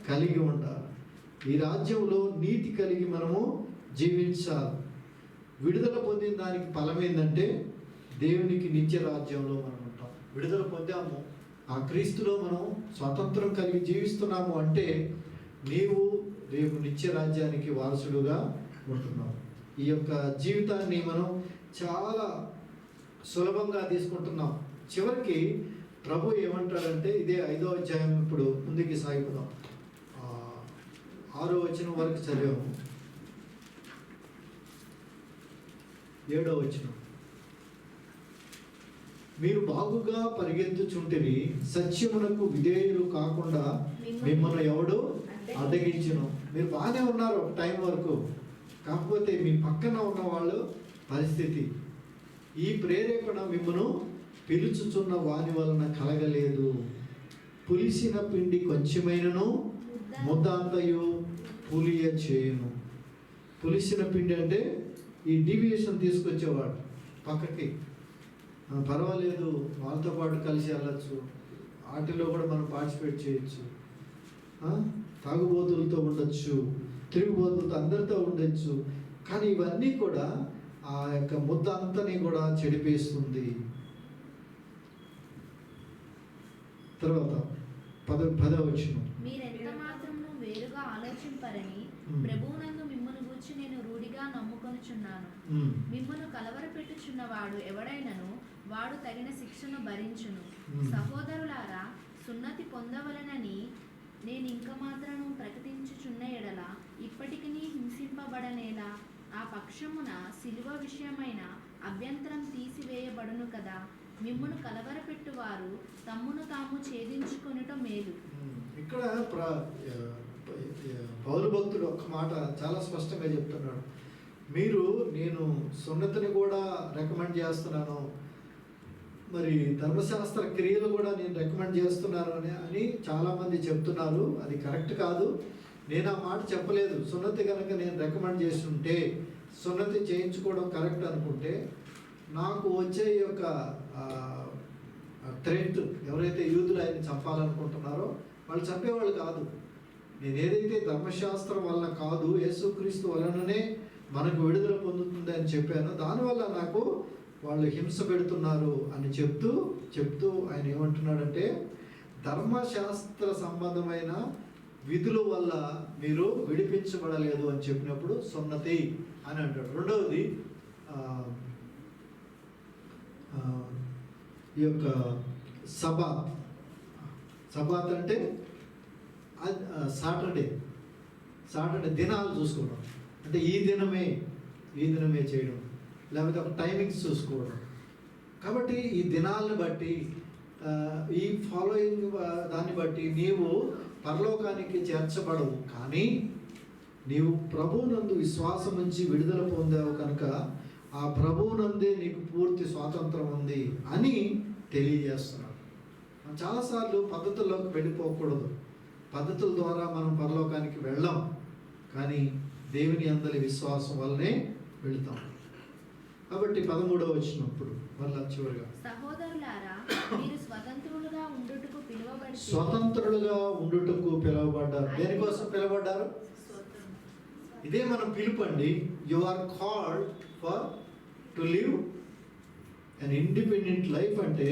కలిగి ఉండాలి. ఈ రాజ్యంలో నీతి కలిగి మనము జీవించాలి. విడుదల పొందిన దానికి ఫలం ఏంటంటే దేవునికి నిత్య రాజ్యంలో మనం ఉంటాం. విడుదల పొందాము, ఆ క్రీస్తులో మనం స్వాతంత్రం కలిగి జీవిస్తున్నాము అంటే నీవు రేపు నిత్య రాజ్యానికి వారసుడుగా ఉంటున్నావు. ఈ యొక్క జీవితాన్ని మనం చాలా సులభంగా తీసుకుంటున్నాం. చివరికి ప్రభు ఏమంటాడంటే, ఇదే 5వ అధ్యాయం ఇప్పుడు ముందుకి సాగిపోదాం. 6వ వచనం వరకు చదివాము. 7వ వచనం, మీరు బాగుగా పరిగెత్తుచుంటిరి, సత్యమునకు విధేయులు కాకుండా మిమ్మల్ని ఎవడు అడ్డగించును. మీరు బాగానే ఉన్నారు ఒక టైం వరకు, కాకపోతే మీ పక్కన ఉన్న వాళ్ళు పరిస్థితి, ఈ ప్రేరేపణ మిమ్మను పిలుచుచున్న వాని వలన కలగలేదు. పులిసిన పిండి కొంచెమైనను ముద్ద అంతయు పులియ చేయును. పులిసిన పిండి అంటే ఈ డీవియేషన్ తీసుకొచ్చేవాడు పక్కకి, పర్వాలేదు వాళ్ళతో పాటు కలిసి వెళ్ళచ్చు, వాటిలో కూడా మనం పార్టిసిపేట్ చేయొచ్చు, తాగుబోతులతో ఉండొచ్చు, తిరుగుబోతులతో అందరితో ఉండొచ్చు. కానీ ఇవన్నీ కూడా ఆ యొక్క ముద్ద అంతని కూడా చెడిపేస్తుంది. తర్వాత 10వ వచనం, మీరెంత మాత్రము వేరుగా ఆలోచింపరని ప్రభువునందు మిమ్మును గూర్చి నేను రూఢిగా నమ్ముకొనుచున్నాను. మిమ్మును కలవరపెట్టుచున్నవాడు ఎవడైనను వాడు తగిన శిక్షను భరించును. సహోదరులారా, సున్నతి పొందవలనని నేను ఇంక మాత్రము ప్రకటించుచున్న ఎడల ఇప్పటికి హింసింపబడనేలా ఆ పక్షమున సిలువ విషయమైన అభ్యంతరం తీసివేయబడును కదా. మిమ్మును కలవరపెట్టువారు తమ్మును తాము ఛేదించుకొనుట మేలు. ఇక్కడ పౌలు భక్తుడు ఒక్క మాట చాలా స్పష్టంగా చెప్తున్నాడు. నేను సున్నతిని కూడా రికమెండ్ చేస్తున్నాను, మరి ధర్మశాస్త్ర క్రియలు కూడా నేను రికమెండ్ చేస్తున్నాను అని చాలామంది చెప్తున్నారు. అది కరెక్ట్ కాదు. నేను ఆ మాట చెప్పలేదు. సున్నతి కనుక నేను రికమెండ్ చేస్తుంటే, సున్నతి చేయించుకోవడం కరెక్ట్ అనుకుంటే, నాకు వచ్చే ఈ యొక్క థ్రెట్, ఎవరైతే యూదులు ఆయన చంపాలనుకుంటున్నారో వాళ్ళు చంపేవాళ్ళు కాదు. నేను ఏదైతే ధర్మశాస్త్రం వలన కాదు, యేసుక్రీస్తు వలననే మనకు విడుదల పొందుతుంది అని చెప్పానో, దానివల్ల నాకు వాళ్ళు హింస పెడుతున్నారు అని చెప్తూ ఆయన ఏమంటున్నాడంటే, ధర్మశాస్త్ర సంబంధమైన విధుల వల్ల మీరు విడిపించబడలేదు అని చెప్పినప్పుడు సున్నతి అని అంటాడు. రెండవది ఈ యొక్క సబాత్ అంటే సాటర్డే దినాలు చూసుకోవడం, అంటే ఈ దినమే చేయడం, లేకపోతే ఒక టైమింగ్స్ చూసుకోవడం. కాబట్టి ఈ దినాలను బట్టి, ఈ ఫాలోయింగ్ దాన్ని బట్టి నీవు పరలోకానికి చేర్చబడవు. కానీ నీవు ప్రభువునందు విశ్వాసం నుంచి విడుదల పొందావు కనుక ఆ ప్రభువునందే నీకు పూర్తి స్వాతంత్రం ఉంది అని తెలియజేస్తున్నాడు. మనం చాలాసార్లు పద్ధతుల్లోకి వెళ్ళిపోకూడదు. పద్ధతుల ద్వారా మనం పరలోకానికి వెళ్ళాం, కానీ దేవుని అందరి విశ్వాసం వల్లనే వెళుతాం. కాబట్టి 13వ వచనప్పుడు మళ్ళా చివరిగా, సహోదరులారా, మీరు స్వతంత్రులుగా ఉండుటకు పిలువబడ్డారు. దేనికోసం పిలువబడ్డారు? ఇదే మనం పిలుపండి. You are called for to live an independent life. అంటే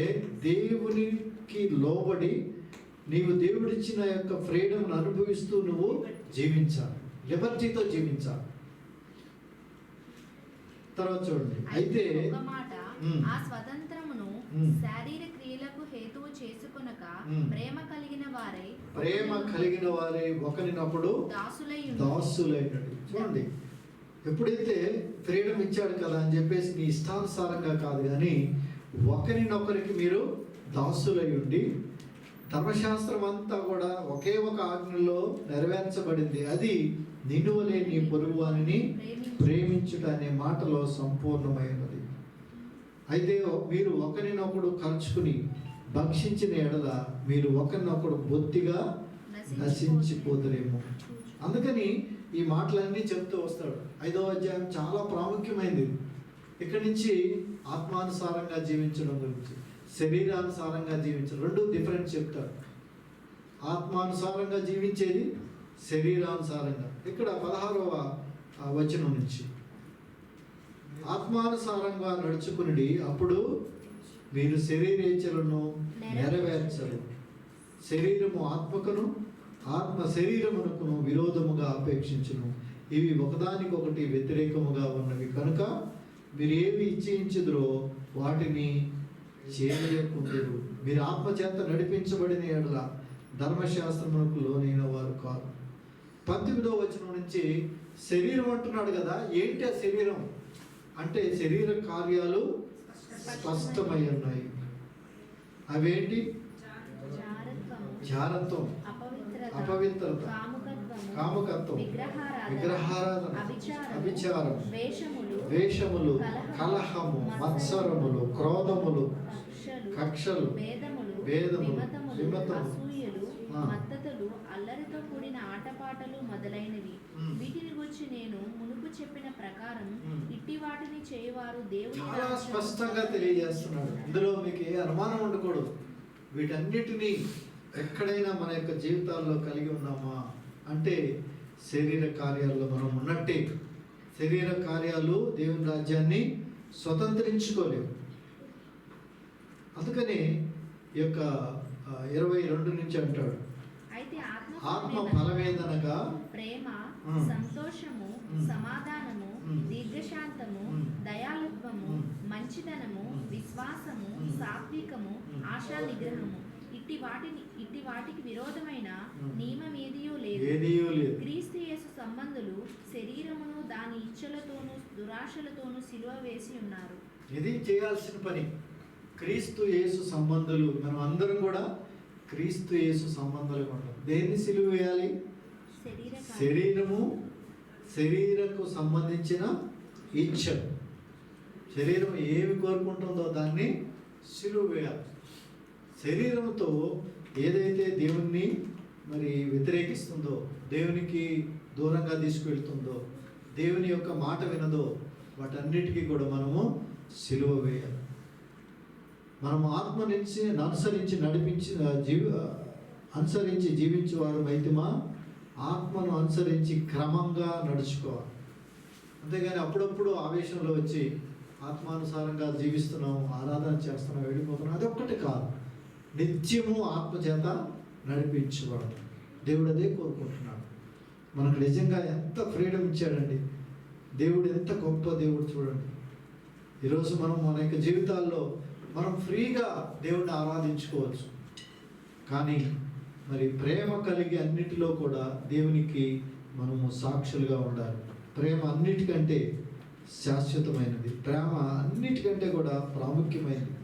దేవునికి లోబడి నీవు దేవుడిచ్చిన యొక్క ఫ్రీడమ్ను అనుభవిస్తూ నువ్వు జీవించాలి, లిబర్టీతో జీవించాలి. తర్వాత చూడండి, అయితే ఒక మాట, ఆ స్వతంత్రమును శారీర క్రియలకు హేతువు చేసుకొనక ప్రేమ కలిగిన వారై ఒకరినొకడు దాసులైనడు. చూడండి, ఎప్పుడైతే ఫ్రీడమ్ ఇచ్చాడు కదా అని చెప్పేసి నీ ఇష్టానుసారంగా కాదు, కానీ ఒకరినొకరికి మీరు దాసులై ఉండి, ధర్మశాస్త్రం అంతా కూడా ఒకే ఒక ఆజ్ఞలో నెరవేర్చబడింది. అది నిన్ను వలె నీ పొరుగువానిని ప్రేమించుట అనే మాటలో సంపూర్ణమైనది. అయితే మీరు ఒకరినొకడు కలుచుకుని భక్షించిన ఎడల మీరు ఒకరినొకడు బొత్తిగా నశించిపోతారేమో. అందుకని ఈ మాటలన్నీ చెప్తూ వస్తాడు. 5వ అధ్యాయం చాలా ప్రాముఖ్యమైనది. ఇక్కడి నుంచి ఆత్మానుసారంగా జీవించడం గురించి, శరీరానుసారంగా జీవించడం, రెండు డిఫరెంట్ చెప్తాడు. ఆత్మానుసారంగా జీవించేది, శరీరానుసారంగా. ఇక్కడ 16వ వచనం నుంచి ఆత్మానుసారంగా నడుచుకుని అప్పుడు మీరు శరీరేచ్ఛలను నెరవేర్చరు. శరీరము ఆత్మకును, ఆత్మ శరీరమునకును విరోధముగా అపేక్షించును. ఇవి ఒకదానికొకటి వ్యతిరేకముగా ఉన్నవి కనుక మీరు ఏవి ఇచ్ఛించుదురో వాటిని చేయలేకుంటారు. మీరు ఆత్మచేత నడిపించబడిన ఎడల ధర్మశాస్త్రమునకు లోనైన వారు కాదు. 19వ వచనం నుంచి శరీరం అంటున్నాడు కదా. ఏంటి ఆ శరీరం అంటే, శరీర కార్యాలు స్పష్టమై ఉన్నాయి. అవేంటి? జారత్వం, అపవిత్రత, కామకత్వం, విగ్రహారాధన, అభిచారం, వేషములు, కలహము, మత్సరములు, క్రోధములు, కక్షలు, భేదములు, విమతములు, మత్తతులు, అల్లరితో కూడిన ఆటపాటలు మొదలైనవి. వీటిని గురించి నేను మునుపు చెప్పిన ప్రకారం ఇట్టి వాటిని చేయవారు దేవుని చాలా స్పష్టంగా తెలియజేస్తున్నాడు. ఇందులో మీకు ఏ అనుమానం ఉండకూడదు. వీటన్నిటినీ ఎక్కడైనా మన యొక్క జీవితాల్లో కలిగి ఉన్నామా అంటే శరీర కార్యాల్లో మనం ఉన్నట్టే. శరీర కార్యాలు దేవుని రాజ్యాన్ని స్వతంత్రించుకోలేవు. అందుకని ఈ యొక్క 22 నుంచి అంటాడు, ఆత్మ ఫలమేదనగా ప్రేమ, సంతోషము, సమాధానము, దీర్ఘశాంతము, దయాళుత్వము, మంచితనము, విశ్వాసము, సాత్వికము, ఆశా నిగ్రహము. ఇట్టి వాటికి విరోధమైన నియమం ఏదియో లేదు. క్రీస్తు యేసు సంబంధులు శరీరమును దాని ఇచ్చలతోనూ దురాశలతోనూ సిలువ వేసి ఉన్నారు. ఇది చేయాల్సిన పని. క్రీస్తు యేసు సంబంధులు, మనం అందరం కూడా క్రీస్తు యేసు సంబంధాలుగా ఉంటాం. దేన్ని సిలువ వేయాలి? శరీరము, శరీరకు సంబంధించిన ఇచ్చ. శరీరం ఏమి కోరుకుంటుందో దాన్ని సిలువ వేయాలి. శరీరంతో ఏదైతే దేవుణ్ణి మరి వ్యతిరేకిస్తుందో, దేవునికి దూరంగా తీసుకువెళ్తుందో, దేవుని యొక్క మాట వినదో, వాటన్నిటికీ కూడా మనము సిలువ వేయాలి. మనము ఆత్మ నుంచి అనుసరించి జీవించేవారు అయితేమా ఆత్మను అనుసరించి క్రమంగా నడుచుకోవాలి. అంతేగాని అప్పుడప్పుడు ఆవేశంలో వచ్చి ఆత్మానుసారంగా జీవిస్తున్నాం, ఆరాధన చేస్తున్నాం, వెళ్ళిపోతున్నాం, అదొక్కటి కాదు. నిత్యము ఆత్మచేత నడిపించేవాడు. దేవుడు అదే కోరుకుంటున్నాడు. మనకు నిజంగా ఎంత ఫ్రీడమ్ ఇచ్చాడండి దేవుడు, ఎంత గొప్ప దేవుడు చూడండి. ఈరోజు మనం మన యొక్క జీవితాల్లో మనం ఫ్రీగా దేవుడిని ఆరాధించుకోవచ్చు. కానీ మరి ప్రేమ కలిగి అన్నిటిలో కూడా దేవునికి మనము సాక్షులుగా ఉండాలి. ప్రేమ అన్నిటికంటే శాశ్వతమైనది. ప్రేమ అన్నిటికంటే కూడా ప్రాముఖ్యమైనది.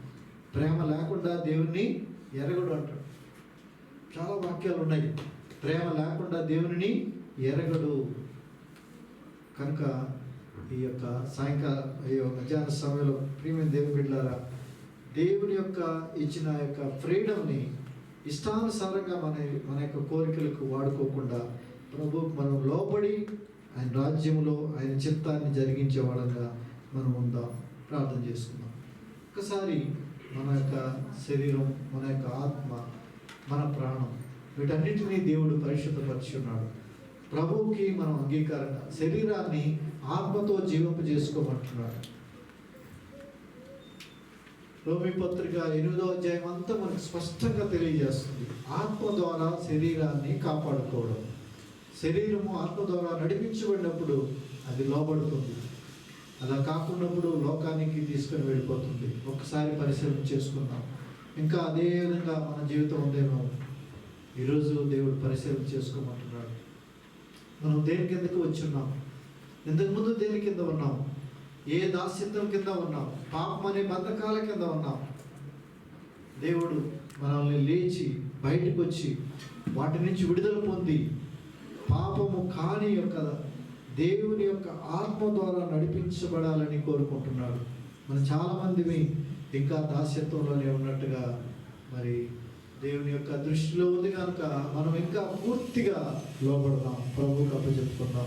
ప్రేమ లేకుండా దేవుణ్ణి ఎరగడు అంటాడు. చాలా వాక్యాలు ఉన్నాయి. ప్రేమ లేకుండా దేవుని ఎరగడు. కనుక ఈ యొక్క మధ్యాహ్న సమయంలో ప్రియమైన దేవుని బిడ్డలారా, దేవుని యొక్క ఇచ్చిన యొక్క ఫ్రీడమ్ని ఇష్టానుసారంగా మన యొక్క కోరికలకు వాడుకోకుండా ప్రభువుకు మనం లోబడి ఆయన రాజ్యంలో ఆయన చిత్తాన్ని జరిగించేవాడంగా మనం ఉందాం. ప్రార్థన చేసుకుందాం. ఒకసారి మన యొక్క శరీరం, మన యొక్క ఆత్మ, మన ప్రాణం, వీటన్నిటినీ దేవుడు పరిశుద్ధపరిచి ఉన్నాడు. ప్రభువుకి మనం అంగీకారంగా శరీరాన్ని ఆత్మతో జీవింపు చేసుకోమంటున్నాడు. రోమీ పత్రిక 8వ అధ్యాయం అంతా మనకు స్పష్టంగా తెలియజేస్తుంది. ఆత్మ ద్వారా శరీరాన్ని కాపాడుకోవడం. శరీరము ఆత్మ ద్వారా నడిపించబడినప్పుడు అది లోబడుతుంది. అలా కాకున్నప్పుడు లోకానికి తీసుకొని వెళ్ళిపోతుంది. ఒకసారి పరిశీలన చేసుకుందాం. ఇంకా అదే విధంగా మన జీవితం ఉందేమో ఈరోజు దేవుడు పరిశీలన చేసుకోమంటున్నాడు. మనం దేని కిందకు వచ్చి ఉన్నాం? ఇంతకుముందు దేని కింద ఉన్నాం? ఏ దాస్యత్వం కింద ఉన్నాం? పాపం అనే బంధకాల కింద ఉన్నాం. దేవుడు మనల్ని లేచి బయటకు వచ్చి వాటి నుంచి విడుదల పొంది పాపము కాని యొక్క దేవుని యొక్క ఆత్మ ద్వారా నడిపించబడాలని కోరుకుంటున్నాడు. మనం చాలామంది ఇంకా దాస్యత్వంలోనే ఉన్నట్టుగా మరి దేవుని యొక్క దృష్టిలో ఉంది కనుక మనం ఇంకా పూర్తిగా లోబడదాం, ప్రభువుకు అప్పచెప్పుకుందాం.